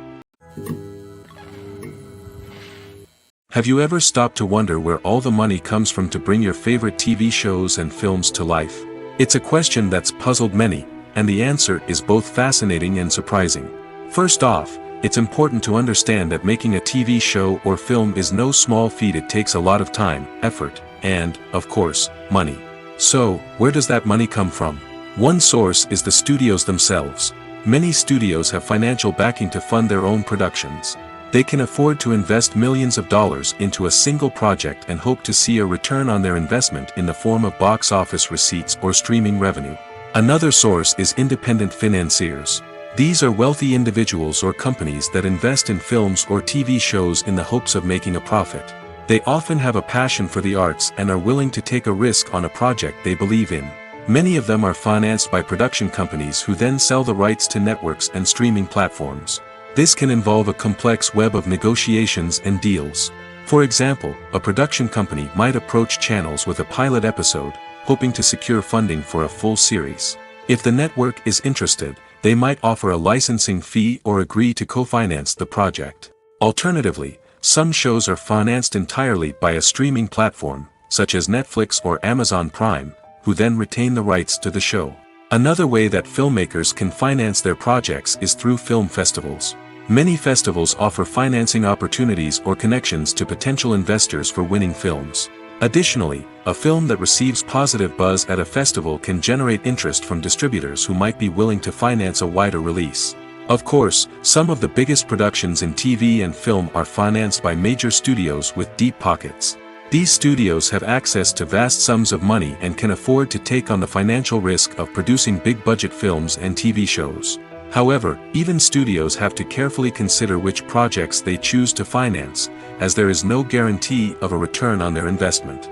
Have you ever stopped to wonder where all the money comes from to bring your favorite TV shows and films to life? It's a question that's puzzled many, and the answer is both fascinating and surprising. First off, it's important to understand that making a TV show or film is no small feat. It takes a lot of time, effort, and, of course, money. So, where does that money come from? One source is the studios themselves. Many studios have financial backing to fund their own productions. They can afford to invest millions of dollars into a single project and hope to see a return on their investment in the form of box office receipts or streaming revenue. Another source is independent financiers. These are wealthy individuals or companies that invest in films or TV shows in the hopes of making a profit. They often have a passion for the arts and are willing to take a risk on a project they believe in. Many of them are financed by production companies who then sell the rights to networks and streaming platforms. This can involve a complex web of negotiations and deals. For example, a production company might approach channels with a pilot episode, hoping to secure funding for a full series. If the network is interested, they might offer a licensing fee or agree to co-finance the project. Alternatively, some shows are financed entirely by a streaming platform, such as Netflix or Amazon Prime, who then retain the rights to the show. Another way that filmmakers can finance their projects is through film festivals. Many festivals offer financing opportunities or connections to potential investors for winning films. Additionally, a film that receives positive buzz at a festival can generate interest from distributors who might be willing to finance a wider release. Of course, some of the biggest productions in TV and film are financed by major studios with deep pockets. These studios have access to vast sums of money and can afford to take on the financial risk of producing big-budget films and TV shows. However, even studios have to carefully consider which projects they choose to finance, as there is no guarantee of a return on their investment.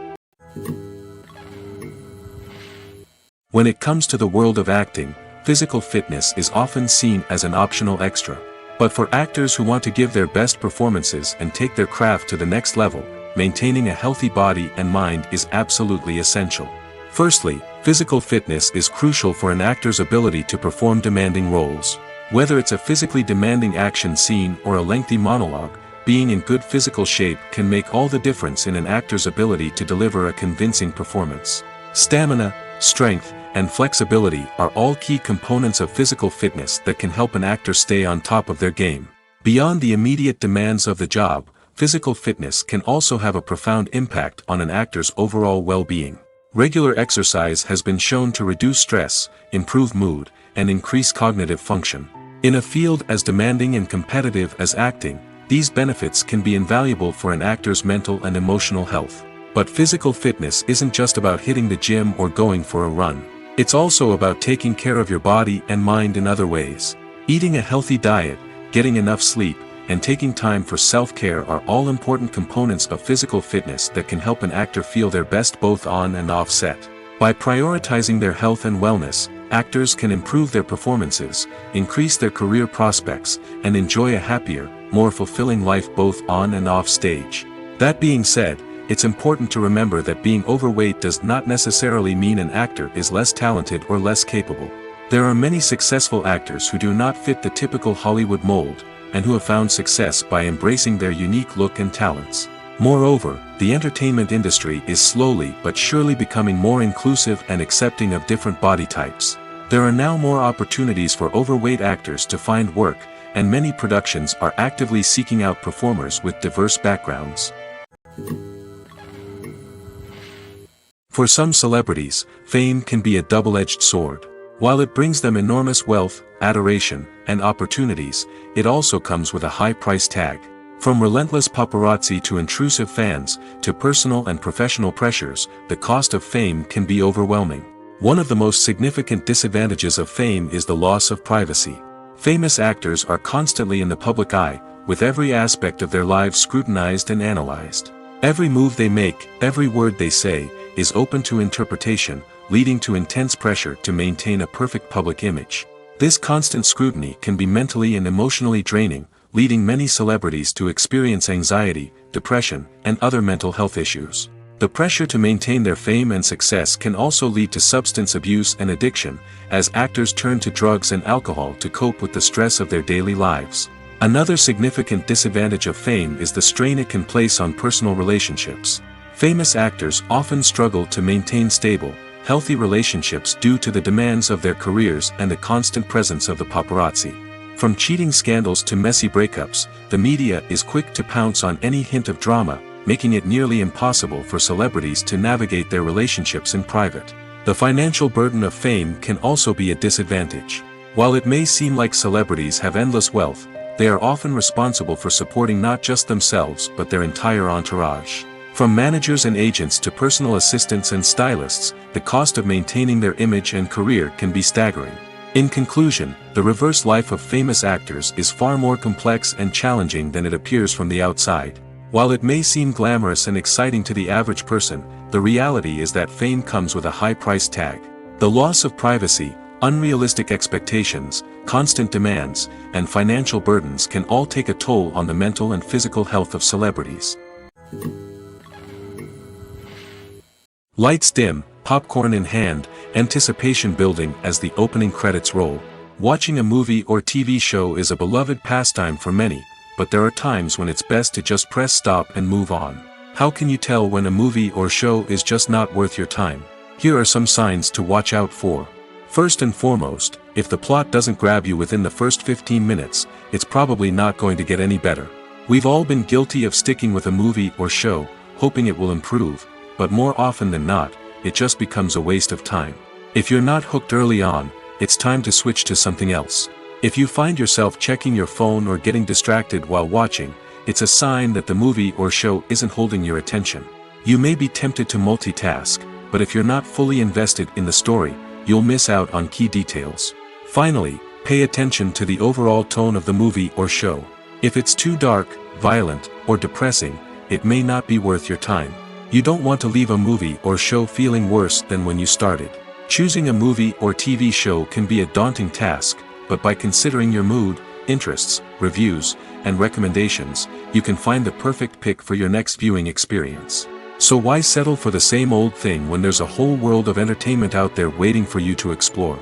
When it comes to the world of acting, physical fitness is often seen as an optional extra. But for actors who want to give their best performances and take their craft to the next level, maintaining a healthy body and mind is absolutely essential. Firstly, physical fitness is crucial for an actor's ability to perform demanding roles. Whether it's a physically demanding action scene or a lengthy monologue, being in good physical shape can make all the difference in an actor's ability to deliver a convincing performance. Stamina, strength, and flexibility are all key components of physical fitness that can help an actor stay on top of their game. Beyond the immediate demands of the job, physical fitness can also have a profound impact on an actor's overall well-being. Regular exercise has been shown to reduce stress, improve mood, and increase cognitive function. In a field as demanding and competitive as acting, these benefits can be invaluable for an actor's mental and emotional health. But physical fitness isn't just about hitting the gym or going for a run. It's also about taking care of your body and mind in other ways. Eating a healthy diet, getting enough sleep, and taking time for self-care are all important components of physical fitness that can help an actor feel their best both on and off set. By prioritizing their health and wellness, actors can improve their performances, increase their career prospects, and enjoy a happier, more fulfilling life both on and off stage. That being said, it's important to remember that being overweight does not necessarily mean an actor is less talented or less capable. There are many successful actors who do not fit the typical Hollywood mold, and who have found success by embracing their unique look and talents. Moreover, the entertainment industry is slowly but surely becoming more inclusive and accepting of different body types. There are now more opportunities for overweight actors to find work, and many productions are actively seeking out performers with diverse backgrounds. For some celebrities, fame can be a double-edged sword. While it brings them enormous wealth, adoration, and opportunities, it also comes with a high price tag. From relentless paparazzi to intrusive fans, to personal and professional pressures, the cost of fame can be overwhelming. One of the most significant disadvantages of fame is the loss of privacy. Famous actors are constantly in the public eye, with every aspect of their lives scrutinized and analyzed. Every move they make, every word they say, is open to interpretation, leading to intense pressure to maintain a perfect public image. This constant scrutiny can be mentally and emotionally draining, leading many celebrities to experience anxiety, depression, and other mental health issues. The pressure to maintain their fame and success can also lead to substance abuse and addiction, as actors turn to drugs and alcohol to cope with the stress of their daily lives. Another significant disadvantage of fame is the strain it can place on personal relationships. Famous actors often struggle to maintain stable, healthy relationships due to the demands of their careers and the constant presence of the paparazzi. From cheating scandals to messy breakups, the media is quick to pounce on any hint of drama, making it nearly impossible for celebrities to navigate their relationships in private. The financial burden of fame can also be a disadvantage. While it may seem like celebrities have endless wealth, they are often responsible for supporting not just themselves but their entire entourage. From managers and agents to personal assistants and stylists, the cost of maintaining their image and career can be staggering. In conclusion, the reverse life of famous actors is far more complex and challenging than it appears from the outside. While it may seem glamorous and exciting to the average person, the reality is that fame comes with a high price tag. The loss of privacy, unrealistic expectations, constant demands, and financial burdens can all take a toll on the mental and physical health of celebrities. Lights dim, popcorn in hand, anticipation building as the opening credits roll. Watching a movie or TV show is a beloved pastime for many, but there are times when it's best to just press stop and move on. How can you tell when a movie or show is just not worth your time? Here are some signs to watch out for. First and foremost, if the plot doesn't grab you within the first 15 minutes, it's probably not going to get any better. We've all been guilty of sticking with a movie or show, hoping it will improve, but more often than not, it just becomes a waste of time. If you're not hooked early on, it's time to switch to something else. If you find yourself checking your phone or getting distracted while watching, it's a sign that the movie or show isn't holding your attention. You may be tempted to multitask, but if you're not fully invested in the story, you'll miss out on key details. Finally, pay attention to the overall tone of the movie or show. If it's too dark, violent, or depressing, it may not be worth your time. You don't want to leave a movie or show feeling worse than when you started. Choosing a movie or TV show can be a daunting task, but by considering your mood, interests, reviews, and recommendations, you can find the perfect pick for your next viewing experience. So why settle for the same old thing when there's a whole world of entertainment out there waiting for you to explore?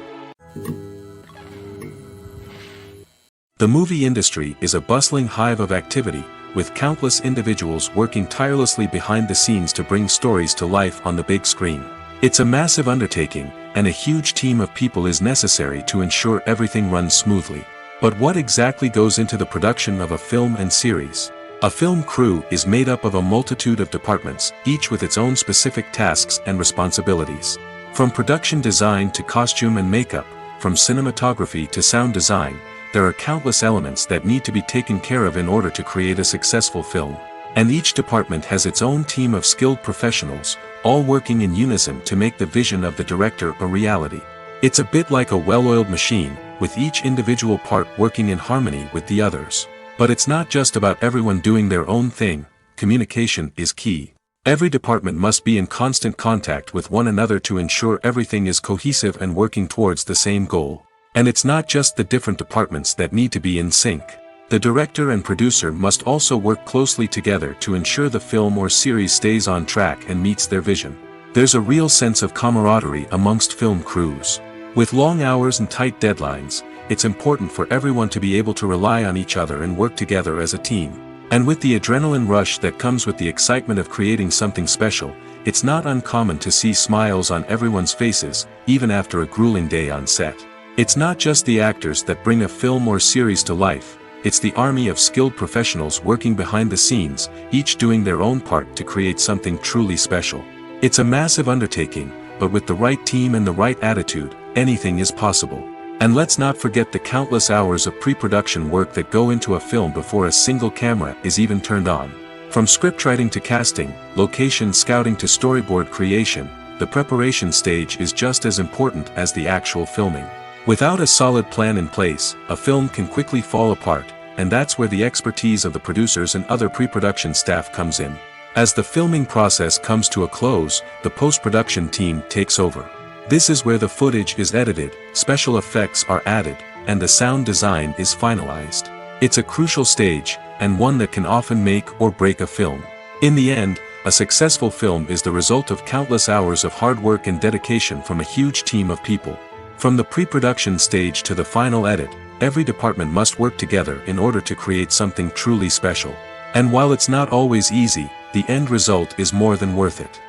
The movie industry is a bustling hive of activity, with countless individuals working tirelessly behind the scenes to bring stories to life on the big screen. It's a massive undertaking, and a huge team of people is necessary to ensure everything runs smoothly. But what exactly goes into the production of a film and series? A film crew is made up of a multitude of departments, each with its own specific tasks and responsibilities. From production design to costume and makeup, from cinematography to sound design, there are countless elements that need to be taken care of in order to create a successful film. And each department has its own team of skilled professionals, all working in unison to make the vision of the director a reality. It's a bit like a well-oiled machine, with each individual part working in harmony with the others. But it's not just about everyone doing their own thing. Communication is key. Every department must be in constant contact with one another to ensure everything is cohesive and working towards the same goal. And it's not just the different departments that need to be in sync. The director and producer must also work closely together to ensure the film or series stays on track and meets their vision. There's a real sense of camaraderie amongst film crews. With long hours and tight deadlines, it's important for everyone to be able to rely on each other and work together as a team. And with the adrenaline rush that comes with the excitement of creating something special, it's not uncommon to see smiles on everyone's faces, even after a grueling day on set. It's not just the actors that bring a film or series to life, it's the army of skilled professionals working behind the scenes, each doing their own part to create something truly special. It's a massive undertaking, but with the right team and the right attitude, anything is possible. And let's not forget the countless hours of pre-production work that go into a film before a single camera is even turned on. From scriptwriting to casting, location scouting to storyboard creation, the preparation stage is just as important as the actual filming. Without a solid plan in place, a film can quickly fall apart, and that's where the expertise of the producers and other pre-production staff comes in. As the filming process comes to a close, the post-production team takes over. This is where the footage is edited, special effects are added, and the sound design is finalized. It's a crucial stage, and one that can often make or break a film. In the end, a successful film is the result of countless hours of hard work and dedication from a huge team of people. From the pre-production stage to the final edit, every department must work together in order to create something truly special. And while it's not always easy, the end result is more than worth it.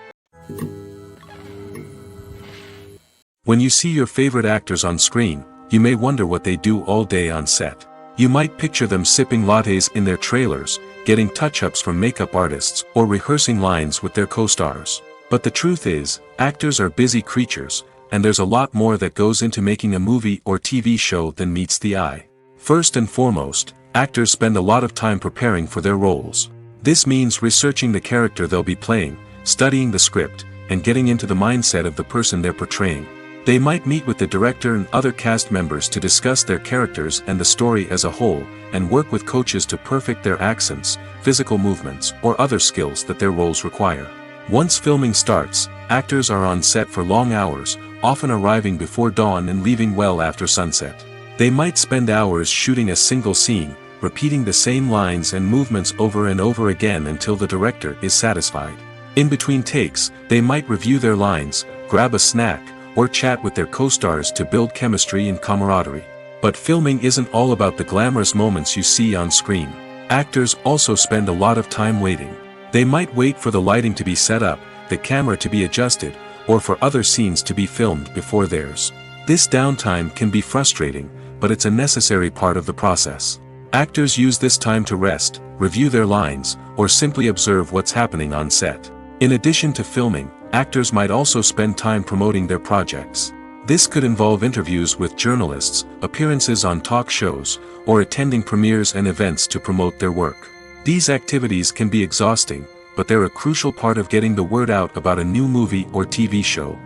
When you see your favorite actors on screen, you may wonder what they do all day on set. You might picture them sipping lattes in their trailers, getting touch-ups from makeup artists, or rehearsing lines with their co-stars. But the truth is, actors are busy creatures, and there's a lot more that goes into making a movie or TV show than meets the eye. First and foremost, actors spend a lot of time preparing for their roles. This means researching the character they'll be playing, studying the script, and getting into the mindset of the person they're portraying. They might meet with the director and other cast members to discuss their characters and the story as a whole, and work with coaches to perfect their accents, physical movements, or other skills that their roles require. Once filming starts, actors are on set for long hours, often arriving before dawn and leaving well after sunset. They might spend hours shooting a single scene, repeating the same lines and movements over and over again until the director is satisfied. In between takes, they might review their lines, grab a snack, or chat with their co-stars to build chemistry and camaraderie. But filming isn't all about the glamorous moments you see on screen. Actors also spend a lot of time waiting. They might wait for the lighting to be set up, the camera to be adjusted, or for other scenes to be filmed before theirs. This downtime can be frustrating, but it's a necessary part of the process. Actors use this time to rest, review their lines, or simply observe what's happening on set. In addition to filming, actors might also spend time promoting their projects. This could involve interviews with journalists, appearances on talk shows, or attending premieres and events to promote their work. These activities can be exhausting, but they're a crucial part of getting the word out about a new movie or TV show.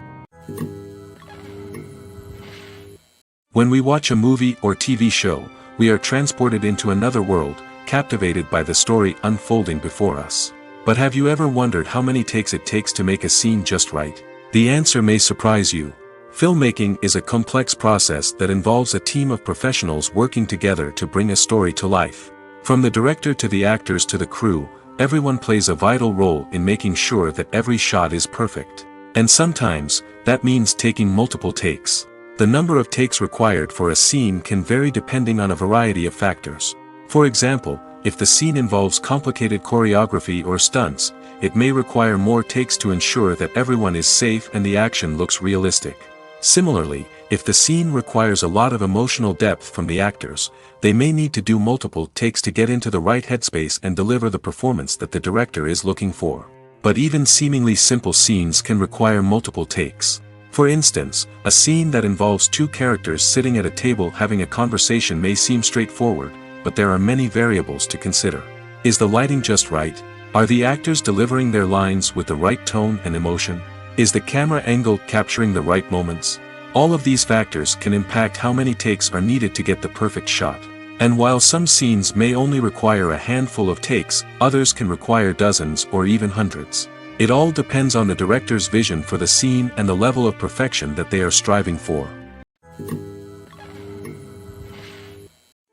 When we watch a movie or TV show, we are transported into another world, captivated by the story unfolding before us. But have you ever wondered how many takes it takes to make a scene just right? The answer may surprise you. Filmmaking is a complex process that involves a team of professionals working together to bring a story to life. From the director to the actors to the crew, everyone plays a vital role in making sure that every shot is perfect. And sometimes, that means taking multiple takes. The number of takes required for a scene can vary depending on a variety of factors. For example, if the scene involves complicated choreography or stunts, it may require more takes to ensure that everyone is safe and the action looks realistic. Similarly, if the scene requires a lot of emotional depth from the actors, they may need to do multiple takes to get into the right headspace and deliver the performance that the director is looking for. But even seemingly simple scenes can require multiple takes. For instance, a scene that involves two characters sitting at a table having a conversation may seem straightforward, but there are many variables to consider. Is the lighting just right? Are the actors delivering their lines with the right tone and emotion? Is the camera angle capturing the right moments? All of these factors can impact how many takes are needed to get the perfect shot. And while some scenes may only require a handful of takes, others can require dozens or even hundreds. It all depends on the director's vision for the scene and the level of perfection that they are striving for.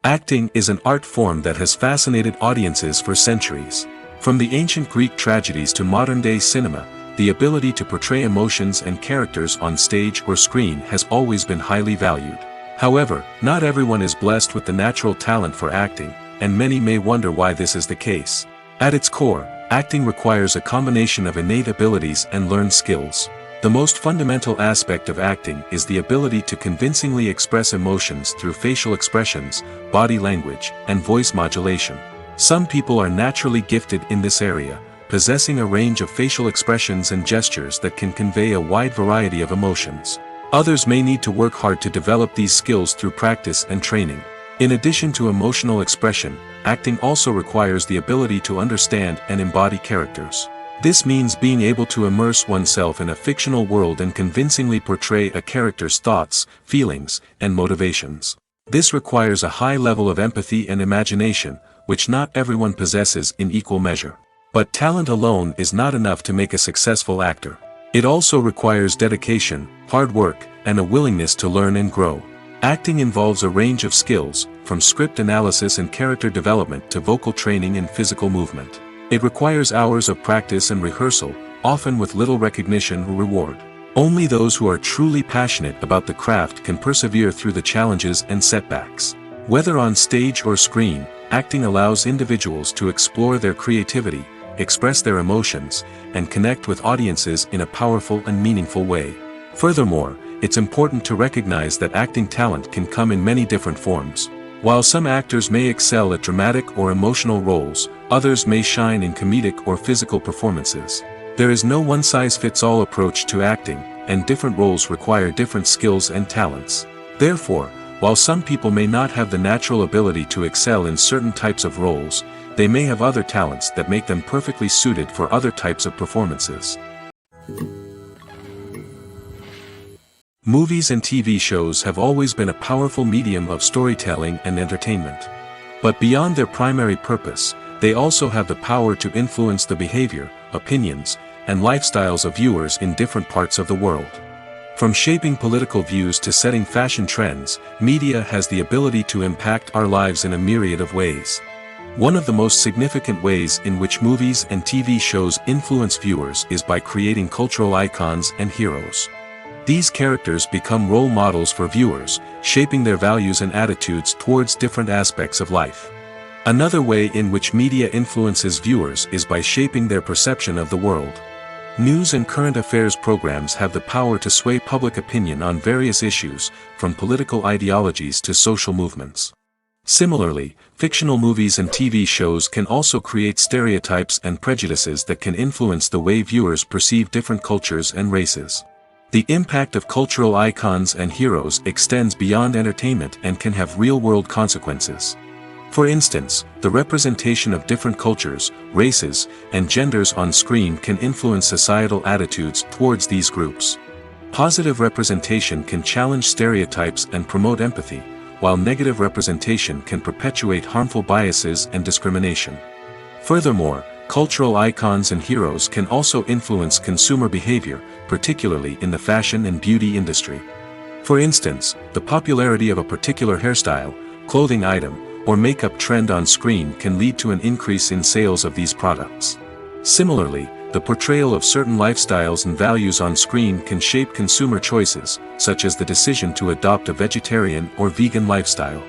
Acting is an art form that has fascinated audiences for centuries. From the ancient Greek tragedies to modern-day cinema, the ability to portray emotions and characters on stage or screen has always been highly valued. However, not everyone is blessed with the natural talent for acting, and many may wonder why this is the case. At its core, acting requires a combination of innate abilities and learned skills. The most fundamental aspect of acting is the ability to convincingly express emotions through facial expressions, body language, and voice modulation. Some people are naturally gifted in this area, possessing a range of facial expressions and gestures that can convey a wide variety of emotions. Others may need to work hard to develop these skills through practice and training. In addition to emotional expression, acting also requires the ability to understand and embody characters. This means being able to immerse oneself in a fictional world and convincingly portray a character's thoughts, feelings, and motivations. This requires a high level of empathy and imagination, which not everyone possesses in equal measure. But talent alone is not enough to make a successful actor. It also requires dedication, hard work, and a willingness to learn and grow. Acting involves a range of skills, from script analysis and character development to vocal training and physical movement. It requires hours of practice and rehearsal, often with little recognition or reward. Only those who are truly passionate about the craft can persevere through the challenges and setbacks. Whether on stage or screen, acting allows individuals to explore their creativity, express their emotions, and connect with audiences in a powerful and meaningful way. Furthermore, it's important to recognize that acting talent can come in many different forms. While some actors may excel at dramatic or emotional roles, others may shine in comedic or physical performances. There is no one-size-fits-all approach to acting, and different roles require different skills and talents. Therefore, while some people may not have the natural ability to excel in certain types of roles, they may have other talents that make them perfectly suited for other types of performances. Movies and TV shows have always been a powerful medium of storytelling and entertainment. But beyond their primary purpose, they also have the power to influence the behavior, opinions, and lifestyles of viewers in different parts of the world. From shaping political views to setting fashion trends, media has the ability to impact our lives in a myriad of ways. One of the most significant ways in which movies and TV shows influence viewers is by creating cultural icons and heroes. These characters become role models for viewers, shaping their values and attitudes towards different aspects of life. Another way in which media influences viewers is by shaping their perception of the world. News and current affairs programs have the power to sway public opinion on various issues, from political ideologies to social movements. Similarly, fictional movies and TV shows can also create stereotypes and prejudices that can influence the way viewers perceive different cultures and races. The impact of cultural icons and heroes extends beyond entertainment and can have real-world consequences. For instance, the representation of different cultures, races, and genders on screen can influence societal attitudes towards these groups. Positive representation can challenge stereotypes and promote empathy, while negative representation can perpetuate harmful biases and discrimination. Furthermore, cultural icons and heroes can also influence consumer behavior, particularly in the fashion and beauty industry. For instance, the popularity of a particular hairstyle, clothing item, or makeup trend on screen can lead to an increase in sales of these products. Similarly, the portrayal of certain lifestyles and values on screen can shape consumer choices, such as the decision to adopt a vegetarian or vegan lifestyle.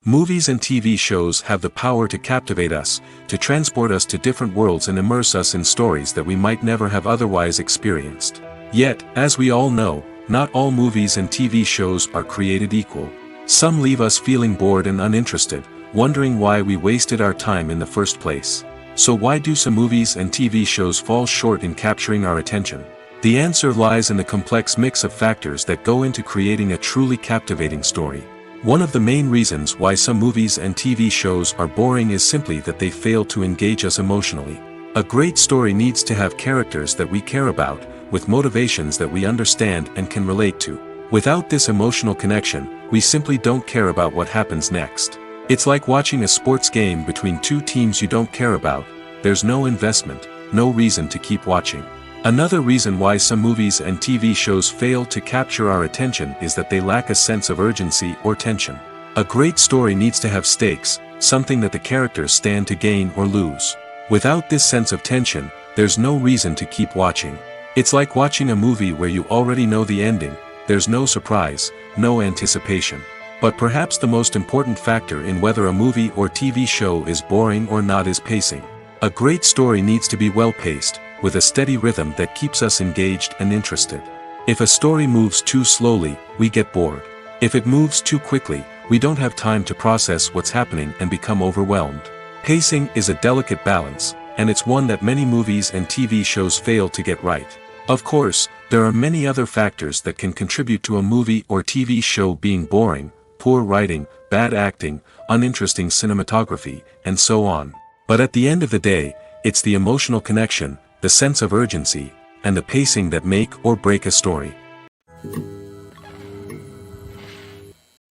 Movies and TV shows have the power to captivate us, to transport us to different worlds and immerse us in stories that we might never have otherwise experienced. Yet, as we all know, not all movies and TV shows are created equal. Some leave us feeling bored and uninterested, wondering why we wasted our time in the first place. So why do some movies and TV shows fall short in capturing our attention? The answer lies in the complex mix of factors that go into creating a truly captivating story. One of the main reasons why some movies and TV shows are boring is simply that they fail to engage us emotionally. A great story needs to have characters that we care about, with motivations that we understand and can relate to. Without this emotional connection, we simply don't care about what happens next. It's like watching a sports game between two teams you don't care about. There's no investment, no reason to keep watching. Another reason why some movies and TV shows fail to capture our attention is that they lack a sense of urgency or tension. A great story needs to have stakes, something that the characters stand to gain or lose. Without this sense of tension, there's no reason to keep watching. It's like watching a movie where you already know the ending. There's no surprise, no anticipation. But perhaps the most important factor in whether a movie or TV show is boring or not is pacing. A great story needs to be well-paced, with a steady rhythm that keeps us engaged and interested. If a story moves too slowly, we get bored. If it moves too quickly, we don't have time to process what's happening and become overwhelmed. Pacing is a delicate balance, and it's one that many movies and TV shows fail to get right. Of course, there are many other factors that can contribute to a movie or TV show being boring: poor writing, bad acting, uninteresting cinematography, and so on. But at the end of the day, it's the emotional connection, the sense of urgency, and the pacing that make or break a story.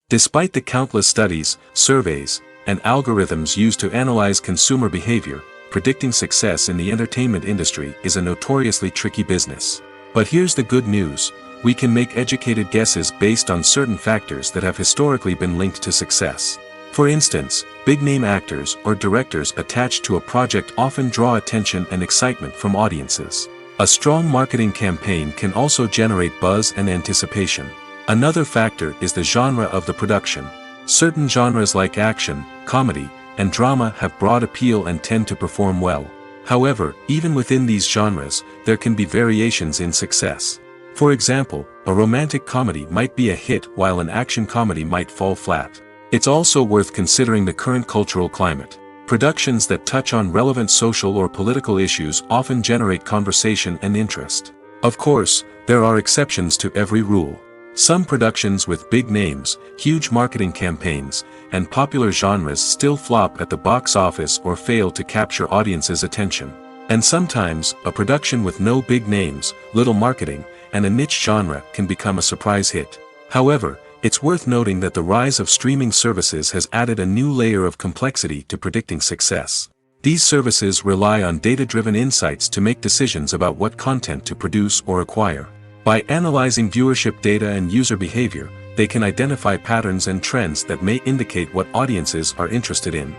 Despite the countless studies, surveys, and algorithms used to analyze consumer behavior, predicting success in the entertainment industry is a notoriously tricky business. But here's the good news: we can make educated guesses based on certain factors that have historically been linked to success. For instance, big-name actors or directors attached to a project often draw attention and excitement from audiences. A strong marketing campaign can also generate buzz and anticipation. Another factor is the genre of the production. Certain genres like action, comedy, and drama have broad appeal and tend to perform well. However, even within these genres, there can be variations in success. For example, a romantic comedy might be a hit while an action comedy might fall flat. It's also worth considering the current cultural climate. Productions that touch on relevant social or political issues often generate conversation and interest. Of course, there are exceptions to every rule. Some productions with big names, huge marketing campaigns, and popular genres still flop at the box office or fail to capture audiences' attention. And sometimes, a production with no big names, little marketing, and a niche genre can become a surprise hit. However, it's worth noting that the rise of streaming services has added a new layer of complexity to predicting success. These services rely on data-driven insights to make decisions about what content to produce or acquire. By analyzing viewership data and user behavior, they can identify patterns and trends that may indicate what audiences are interested in.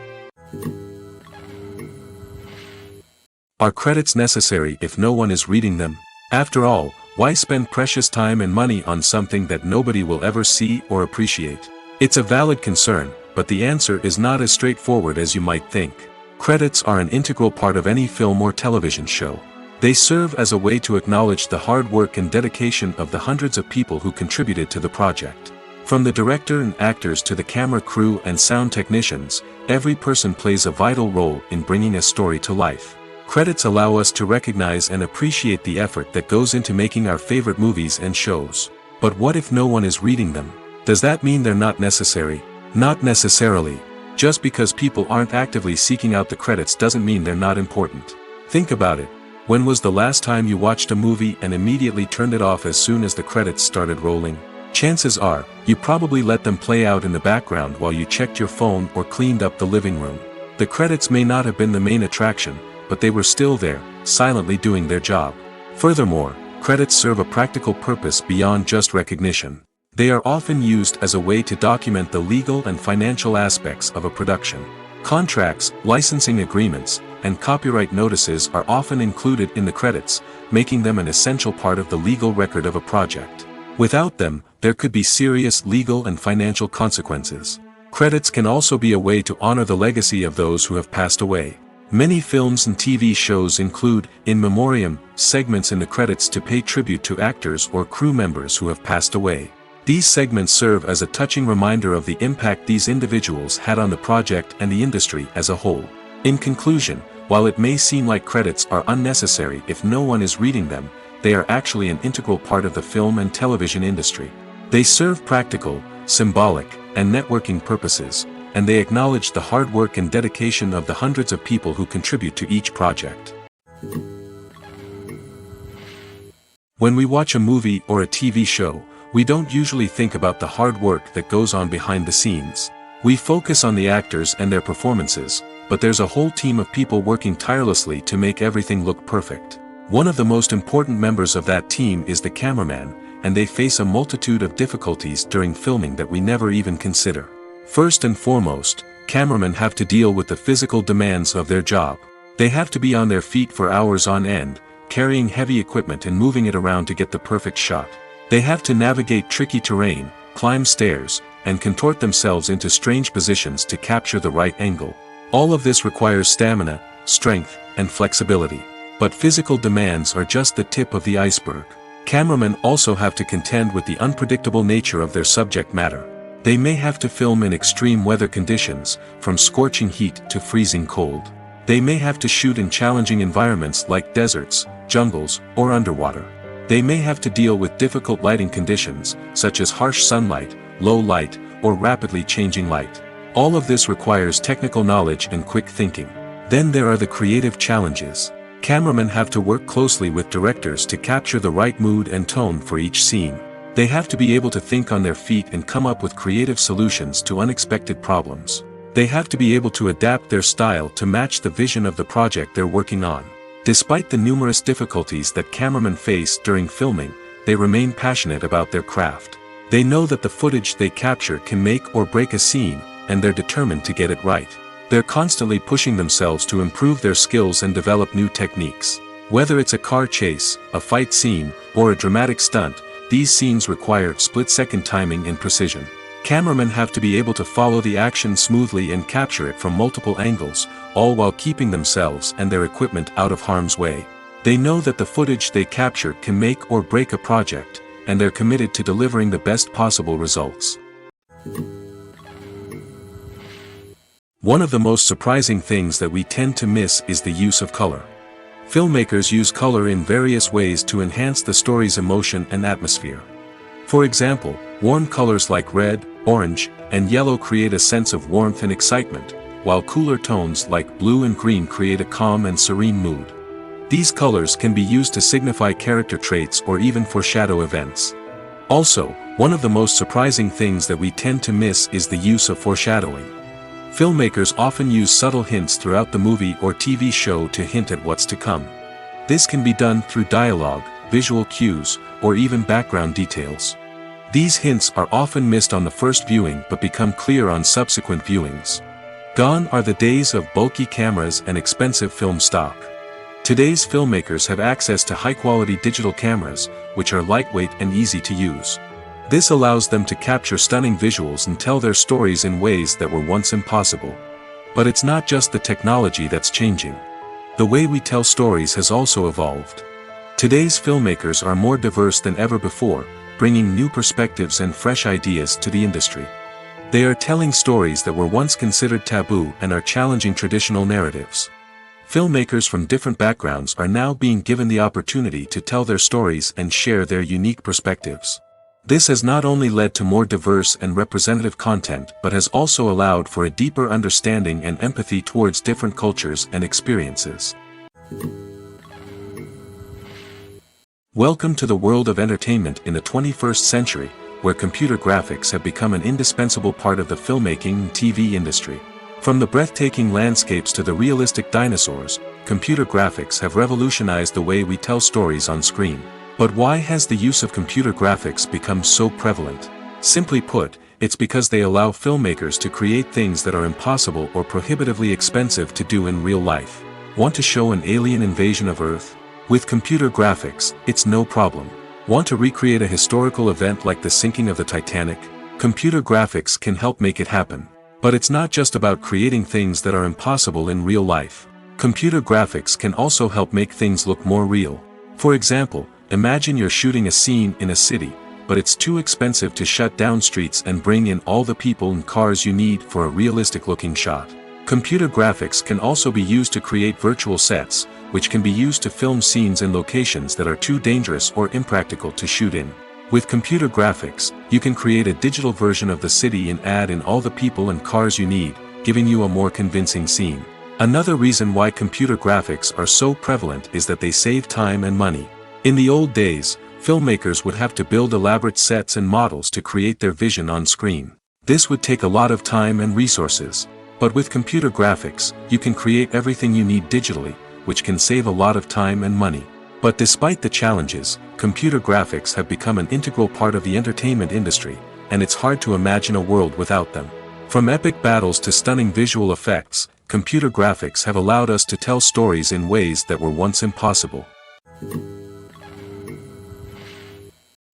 Are credits necessary if no one is reading them? After all, why spend precious time and money on something that nobody will ever see or appreciate? It's a valid concern, but the answer is not as straightforward as you might think. Credits are an integral part of any film or television show. They serve as a way to acknowledge the hard work and dedication of the hundreds of people who contributed to the project. From the director and actors to the camera crew and sound technicians, every person plays a vital role in bringing a story to life. Credits allow us to recognize and appreciate the effort that goes into making our favorite movies and shows. But what if no one is reading them? Does that mean they're not necessary? Not necessarily. Just because people aren't actively seeking out the credits doesn't mean they're not important. Think about it. When was the last time you watched a movie and immediately turned it off as soon as the credits started rolling? Chances are, you probably let them play out in the background while you checked your phone or cleaned up the living room. The credits may not have been the main attraction, but they were still there, silently doing their job. Furthermore, credits serve a practical purpose beyond just recognition. They are often used as a way to document the legal and financial aspects of a production. Contracts, licensing agreements, and copyright notices are often included in the credits, making them an essential part of the legal record of a project. Without them, there could be serious legal and financial consequences. Credits can also be a way to honor the legacy of those who have passed away. Many films and TV shows include, in memoriam, segments in the credits to pay tribute to actors or crew members who have passed away. These segments serve as a touching reminder of the impact these individuals had on the project and the industry as a whole. In conclusion, while it may seem like credits are unnecessary if no one is reading them, they are actually an integral part of the film and television industry. They serve practical, symbolic, and networking purposes, and they acknowledge the hard work and dedication of the hundreds of people who contribute to each project. When we watch a movie or a TV show, we don't usually think about the hard work that goes on behind the scenes. We focus on the actors and their performances, but there's a whole team of people working tirelessly to make everything look perfect. One of the most important members of that team is the cameraman, and they face a multitude of difficulties during filming that we never even consider. First and foremost, cameramen have to deal with the physical demands of their job. They have to be on their feet for hours on end, carrying heavy equipment and moving it around to get the perfect shot. They have to navigate tricky terrain, climb stairs, and contort themselves into strange positions to capture the right angle. All of this requires stamina, strength, and flexibility. But physical demands are just the tip of the iceberg. Cameramen also have to contend with the unpredictable nature of their subject matter. They may have to film in extreme weather conditions, from scorching heat to freezing cold. They may have to shoot in challenging environments like deserts, jungles, or underwater. They may have to deal with difficult lighting conditions, such as harsh sunlight, low light, or rapidly changing light. All of this requires technical knowledge and quick thinking. Then there are the creative challenges. Cameramen have to work closely with directors to capture the right mood and tone for each scene. They have to be able to think on their feet and come up with creative solutions to unexpected problems. They have to be able to adapt their style to match the vision of the project they're working on. Despite the numerous difficulties that cameramen face during filming, they remain passionate about their craft. They know that the footage they capture can make or break a scene, and they're determined to get it right. They're constantly pushing themselves to improve their skills and develop new techniques. Whether it's a car chase, a fight scene, or a dramatic stunt, these scenes require split-second timing and precision. Cameramen have to be able to follow the action smoothly and capture it from multiple angles, all while keeping themselves and their equipment out of harm's way. They know that the footage they capture can make or break a project, and they're committed to delivering the best possible results. One of the most surprising things that we tend to miss is the use of color. Filmmakers use color in various ways to enhance the story's emotion and atmosphere. For example, warm colors like red, orange, and yellow create a sense of warmth and excitement, while cooler tones like blue and green create a calm and serene mood. These colors can be used to signify character traits or even foreshadow events. Also, one of the most surprising things that we tend to miss is the use of foreshadowing. Filmmakers often use subtle hints throughout the movie or TV show to hint at what's to come. This can be done through dialogue, visual cues, or even background details. These hints are often missed on the first viewing but become clear on subsequent viewings. Gone are the days of bulky cameras and expensive film stock. Today's filmmakers have access to high-quality digital cameras, which are lightweight and easy to use. This allows them to capture stunning visuals and tell their stories in ways that were once impossible. But it's not just the technology that's changing. The way we tell stories has also evolved. Today's filmmakers are more diverse than ever before, bringing new perspectives and fresh ideas to the industry. They are telling stories that were once considered taboo and are challenging traditional narratives. Filmmakers from different backgrounds are now being given the opportunity to tell their stories and share their unique perspectives. This has not only led to more diverse and representative content but has also allowed for a deeper understanding and empathy towards different cultures and experiences. Welcome to the world of entertainment in the 21st century, where computer graphics have become an indispensable part of the filmmaking and TV industry. From the breathtaking landscapes to the realistic dinosaurs, computer graphics have revolutionized the way we tell stories on screen. But why has the use of computer graphics become so prevalent? Simply put, it's because they allow filmmakers to create things that are impossible or prohibitively expensive to do in real life. Want to show an alien invasion of Earth? With computer graphics, it's no problem. Want to recreate a historical event like the sinking of the Titanic? Computer graphics can help make it happen. But it's not just about creating things that are impossible in real life. Computer graphics can also help make things look more real. For example, imagine you're shooting a scene in a city, but it's too expensive to shut down streets and bring in all the people and cars you need for a realistic-looking shot. Computer graphics can also be used to create virtual sets, which can be used to film scenes in locations that are too dangerous or impractical to shoot in. With computer graphics, you can create a digital version of the city and add in all the people and cars you need, giving you a more convincing scene. Another reason why computer graphics are so prevalent is that they save time and money. In the old days, filmmakers would have to build elaborate sets and models to create their vision on screen. This would take a lot of time and resources. But with computer graphics, you can create everything you need digitally, which can save a lot of time and money. But despite the challenges, computer graphics have become an integral part of the entertainment industry, and it's hard to imagine a world without them. From epic battles to stunning visual effects, computer graphics have allowed us to tell stories in ways that were once impossible.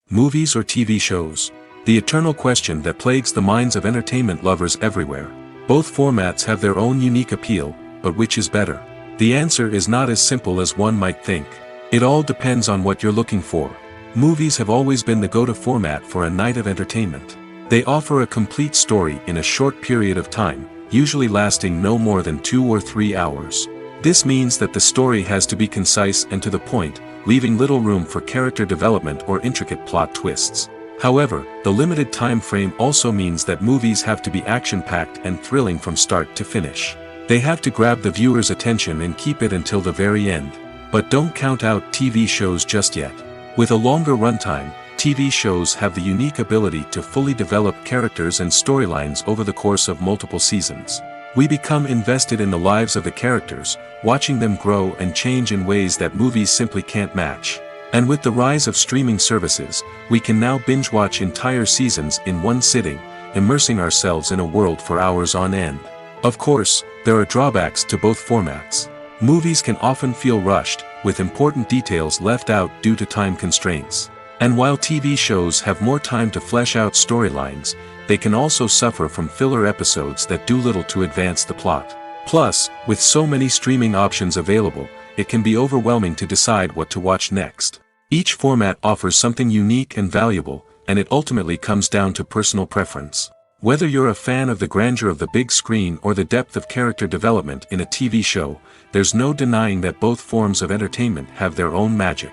Movies or TV shows? The eternal question that plagues the minds of entertainment lovers everywhere. Both formats have their own unique appeal, but which is better? The answer is not as simple as one might think. It all depends on what you're looking for. Movies have always been the go-to format for a night of entertainment. They offer a complete story in a short period of time, usually lasting no more than 2 or 3 hours. This means that the story has to be concise and to the point, leaving little room for character development or intricate plot twists. However, the limited time frame also means that movies have to be action-packed and thrilling from start to finish. They have to grab the viewer's attention and keep it until the very end. But don't count out TV shows just yet. With a longer runtime, TV shows have the unique ability to fully develop characters and storylines over the course of multiple seasons. We become invested in the lives of the characters, watching them grow and change in ways that movies simply can't match. And with the rise of streaming services, we can now binge-watch entire seasons in one sitting, immersing ourselves in a world for hours on end. Of course, there are drawbacks to both formats. Movies can often feel rushed, with important details left out due to time constraints. And while TV shows have more time to flesh out storylines, they can also suffer from filler episodes that do little to advance the plot. Plus, with so many streaming options available, it can be overwhelming to decide what to watch next. Each format offers something unique and valuable, and it ultimately comes down to personal preference. Whether you're a fan of the grandeur of the big screen or the depth of character development in a TV show, there's no denying that both forms of entertainment have their own magic.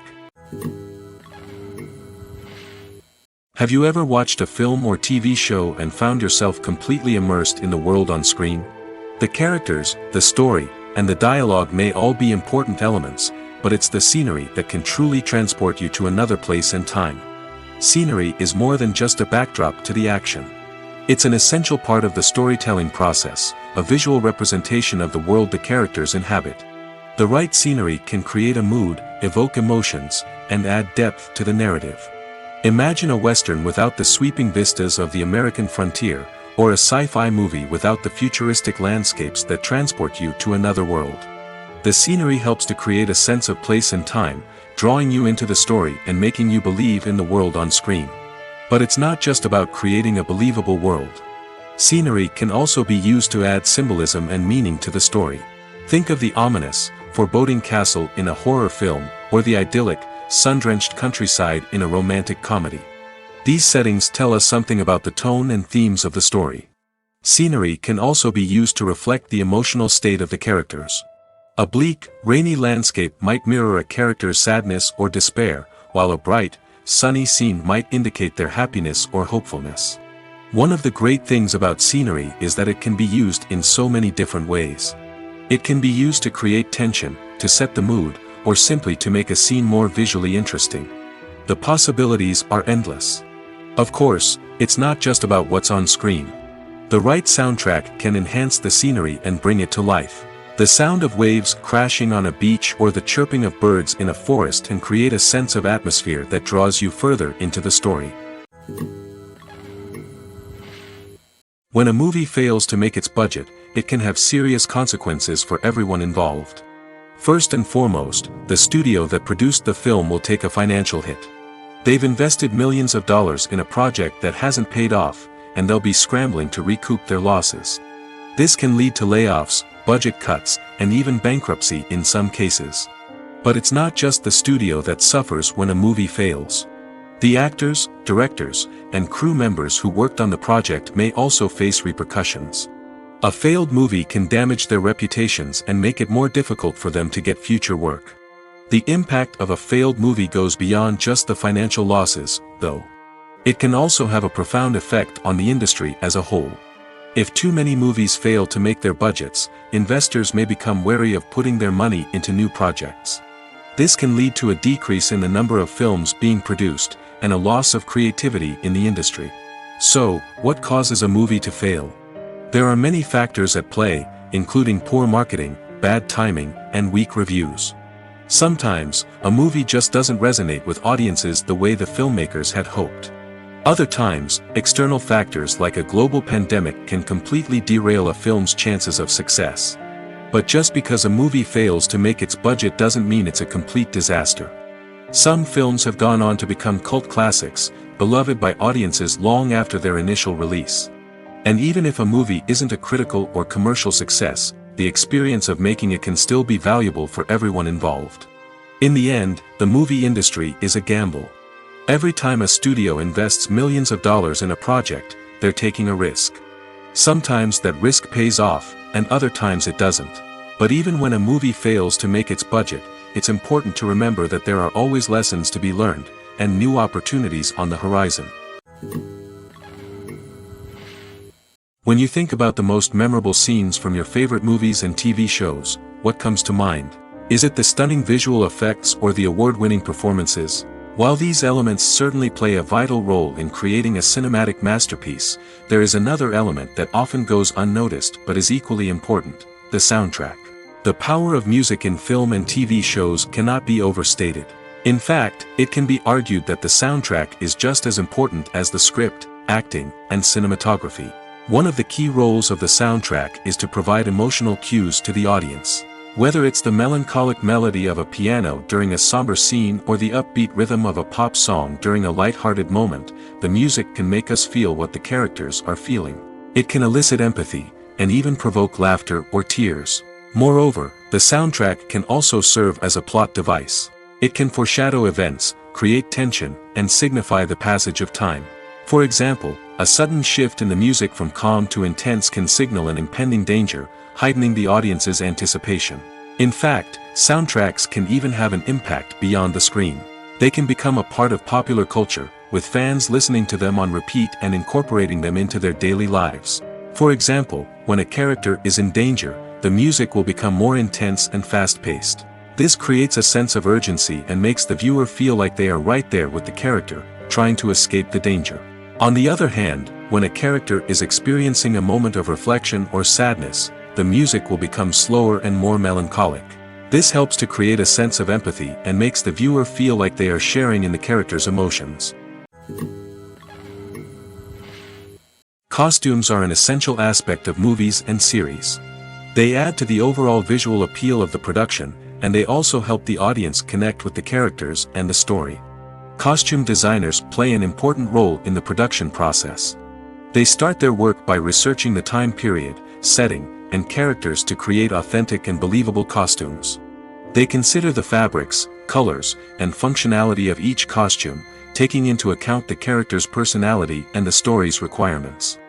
Have you ever watched a film or TV show and found yourself completely immersed in the world on screen? The characters, the story, and the dialogue may all be important elements, but it's the scenery that can truly transport you to another place and time. Scenery is more than just a backdrop to the action. It's an essential part of the storytelling process, a visual representation of the world the characters inhabit. The right scenery can create a mood, evoke emotions, and add depth to the narrative. Imagine a Western without the sweeping vistas of the American frontier, or a sci-fi movie without the futuristic landscapes that transport you to another world. The scenery helps to create a sense of place and time, drawing you into the story and making you believe in the world on screen. But it's not just about creating a believable world. Scenery can also be used to add symbolism and meaning to the story. Think of the ominous, foreboding castle in a horror film, or the idyllic, sun-drenched countryside in a romantic comedy. These settings tell us something about the tone and themes of the story. Scenery can also be used to reflect the emotional state of the characters. A bleak, rainy landscape might mirror a character's sadness or despair, while a bright, sunny scene might indicate their happiness or hopefulness. One of the great things about scenery is that it can be used in so many different ways. It can be used to create tension, to set the mood, or simply to make a scene more visually interesting. The possibilities are endless. Of course, it's not just about what's on screen. The right soundtrack can enhance the scenery and bring it to life. The sound of waves crashing on a beach or the chirping of birds in a forest can create a sense of atmosphere that draws you further into the story. When a movie fails to make its budget, it can have serious consequences for everyone involved. First and foremost, the studio that produced the film will take a financial hit. They've invested millions of dollars in a project that hasn't paid off, and they'll be scrambling to recoup their losses. This can lead to layoffs, budget cuts, and even bankruptcy in some cases. But it's not just the studio that suffers when a movie fails. The actors, directors, and crew members who worked on the project may also face repercussions. A failed movie can damage their reputations and make it more difficult for them to get future work. The impact of a failed movie goes beyond just the financial losses, though. It can also have a profound effect on the industry as a whole. If too many movies fail to make their budgets, investors may become wary of putting their money into new projects. This can lead to a decrease in the number of films being produced, and a loss of creativity in the industry. So, what causes a movie to fail? There are many factors at play, including poor marketing, bad timing, and weak reviews. Sometimes, a movie just doesn't resonate with audiences the way the filmmakers had hoped. Other times, external factors like a global pandemic can completely derail a film's chances of success. But just because a movie fails to make its budget doesn't mean it's a complete disaster. Some films have gone on to become cult classics, beloved by audiences long after their initial release. And even if a movie isn't a critical or commercial success, the experience of making it can still be valuable for everyone involved. In the end, the movie industry is a gamble. Every time a studio invests millions of dollars in a project, they're taking a risk. Sometimes that risk pays off, and other times it doesn't. But even when a movie fails to make its budget, it's important to remember that there are always lessons to be learned, and new opportunities on the horizon. When you think about the most memorable scenes from your favorite movies and TV shows, what comes to mind? Is it the stunning visual effects or the award-winning performances? While these elements certainly play a vital role in creating a cinematic masterpiece, there is another element that often goes unnoticed but is equally important: the soundtrack. The power of music in film and TV shows cannot be overstated. In fact, it can be argued that the soundtrack is just as important as the script, acting, and cinematography. One of the key roles of the soundtrack is to provide emotional cues to the audience. Whether it's the melancholic melody of a piano during a somber scene or the upbeat rhythm of a pop song during a light-hearted moment, the music can make us feel what the characters are feeling. It can elicit empathy, and even provoke laughter or tears. Moreover, the soundtrack can also serve as a plot device. It can foreshadow events, create tension, and signify the passage of time. For example, a sudden shift in the music from calm to intense can signal an impending danger, heightening the audience's anticipation. In fact, soundtracks can even have an impact beyond the screen. They can become a part of popular culture, with fans listening to them on repeat and incorporating them into their daily lives. For example, when a character is in danger, the music will become more intense and fast-paced. This creates a sense of urgency and makes the viewer feel like they are right there with the character, trying to escape the danger. On the other hand, when a character is experiencing a moment of reflection or sadness, the music will become slower and more melancholic. This helps to create a sense of empathy and makes the viewer feel like they are sharing in the character's emotions. Costumes are an essential aspect of movies and series. They add to the overall visual appeal of the production, and they also help the audience connect with the characters and the story. Costume designers play an important role in the production process. They start their work by researching the time period, setting, and characters to create authentic and believable costumes. They consider the fabrics, colors, and functionality of each costume, taking into account the character's personality and the story's requirements.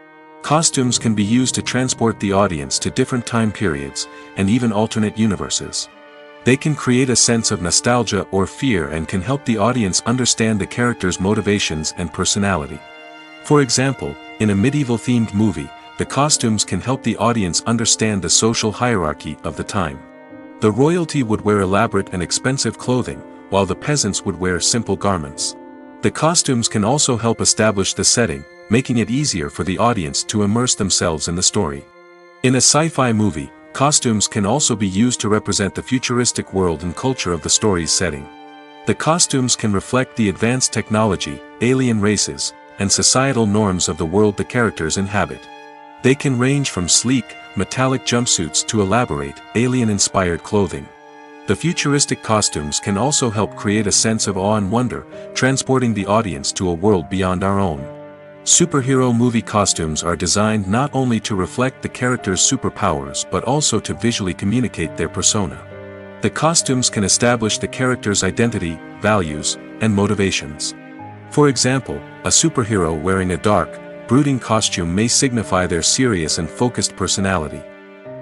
Costumes can be used to transport the audience to different time periods, and even alternate universes. They can create a sense of nostalgia or fear and can help the audience understand the character's motivations and personality. For example, in a medieval-themed movie, the costumes can help the audience understand the social hierarchy of the time. The royalty would wear elaborate and expensive clothing, while the peasants would wear simple garments. The costumes can also help establish the setting, making it easier for the audience to immerse themselves in the story. In a sci-fi movie, costumes can also be used to represent the futuristic world and culture of the story's setting. The costumes can reflect the advanced technology, alien races, and societal norms of the world the characters inhabit. They can range from sleek, metallic jumpsuits to elaborate, alien-inspired clothing. The futuristic costumes can also help create a sense of awe and wonder, transporting the audience to a world beyond our own. Superhero movie costumes are designed not only to reflect the character's superpowers but also to visually communicate their persona. The costumes can establish the character's identity, values, and motivations. For example, a superhero wearing a dark, brooding costume may signify their serious and focused personality.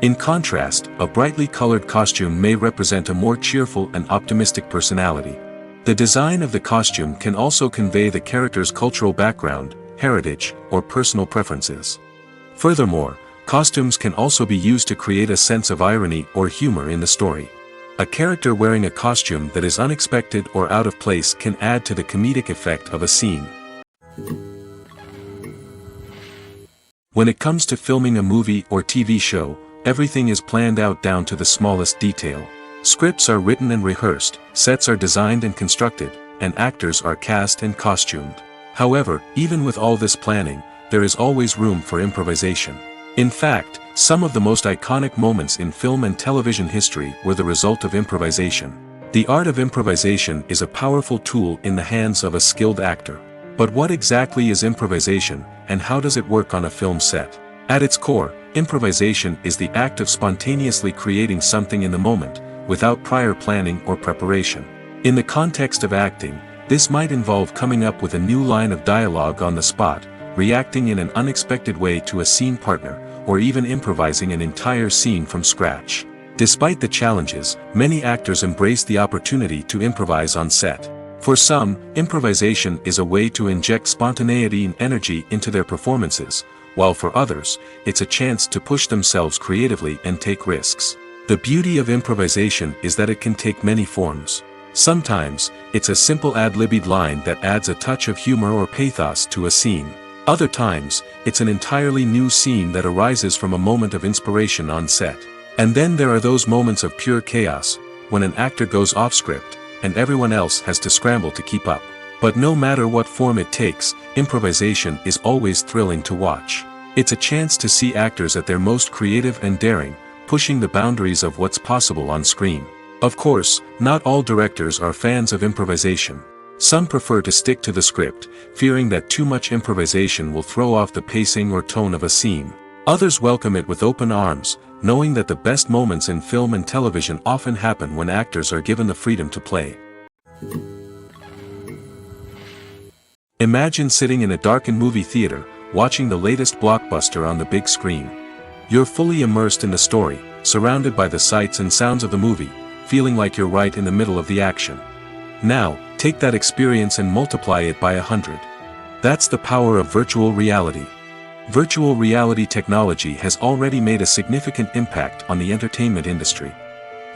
In contrast, a brightly colored costume may represent a more cheerful and optimistic personality. The design of the costume can also convey the character's cultural background, heritage, or personal preferences. Furthermore, costumes can also be used to create a sense of irony or humor in the story. A character wearing a costume that is unexpected or out of place can add to the comedic effect of a scene. When it comes to filming a movie or TV show, everything is planned out down to the smallest detail. Scripts are written and rehearsed, sets are designed and constructed, and actors are cast and costumed. However, even with all this planning, there is always room for improvisation. In fact, some of the most iconic moments in film and television history were the result of improvisation. The art of improvisation is a powerful tool in the hands of a skilled actor. But what exactly is improvisation, and how does it work on a film set? At its core, improvisation is the act of spontaneously creating something in the moment, without prior planning or preparation. In the context of acting, this might involve coming up with a new line of dialogue on the spot, reacting in an unexpected way to a scene partner, or even improvising an entire scene from scratch. Despite the challenges, many actors embrace the opportunity to improvise on set. For some, improvisation is a way to inject spontaneity and energy into their performances, while for others, it's a chance to push themselves creatively and take risks. The beauty of improvisation is that it can take many forms. Sometimes, it's a simple ad-libbed line that adds a touch of humor or pathos to a scene. Other times, it's an entirely new scene that arises from a moment of inspiration on set. And then there are those moments of pure chaos, when an actor goes off script, and everyone else has to scramble to keep up. But no matter what form it takes, improvisation is always thrilling to watch. It's a chance to see actors at their most creative and daring, pushing the boundaries of what's possible on screen. Of course, not all directors are fans of improvisation. Some prefer to stick to the script, fearing that too much improvisation will throw off the pacing or tone of a scene. Others welcome it with open arms, knowing that the best moments in film and television often happen when actors are given the freedom to play. Imagine sitting in a darkened movie theater, watching the latest blockbuster on the big screen. You're fully immersed in the story, surrounded by the sights and sounds of the movie, feeling like you're right in the middle of the action. Now, take that experience and multiply it by 100. That's the power of virtual reality. Virtual reality technology has already made a significant impact on the entertainment industry.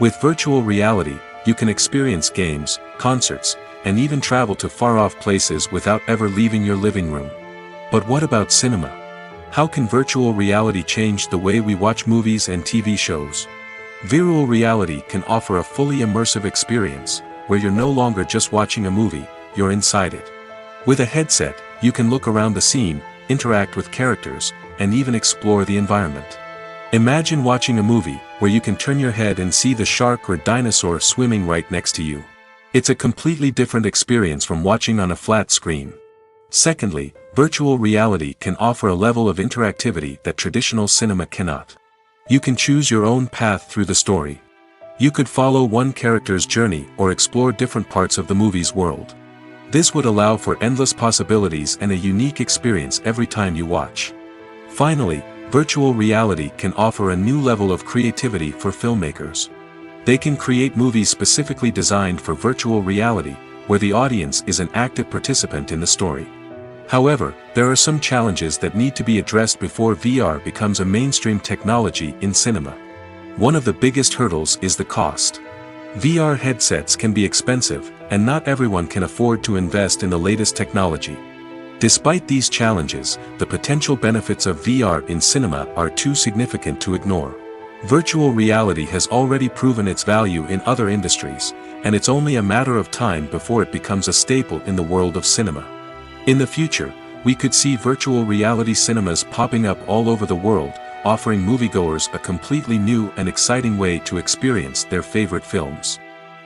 With virtual reality, you can experience games, concerts, and even travel to far-off places without ever leaving your living room. But what about cinema? How can virtual reality change the way we watch movies and TV shows? Virtual reality can offer a fully immersive experience, where you're no longer just watching a movie, you're inside it. With a headset, you can look around the scene, interact with characters, and even explore the environment. Imagine watching a movie, where you can turn your head and see the shark or dinosaur swimming right next to you. It's a completely different experience from watching on a flat screen. Secondly, virtual reality can offer a level of interactivity that traditional cinema cannot. You can choose your own path through the story. You could follow one character's journey or explore different parts of the movie's world. This would allow for endless possibilities and a unique experience every time you watch. Finally, virtual reality can offer a new level of creativity for filmmakers. They can create movies specifically designed for virtual reality, where the audience is an active participant in the story. However, there are some challenges that need to be addressed before VR becomes a mainstream technology in cinema. One of the biggest hurdles is the cost. VR headsets can be expensive, and not everyone can afford to invest in the latest technology. Despite these challenges, the potential benefits of VR in cinema are too significant to ignore. Virtual reality has already proven its value in other industries, and it's only a matter of time before it becomes a staple in the world of cinema. In the future, we could see virtual reality cinemas popping up all over the world, offering moviegoers a completely new and exciting way to experience their favorite films.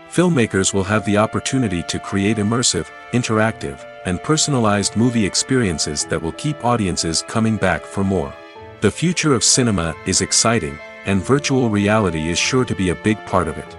Filmmakers will have the opportunity to create immersive, interactive, and personalized movie experiences that will keep audiences coming back for more. The future of cinema is exciting, and virtual reality is sure to be a big part of it.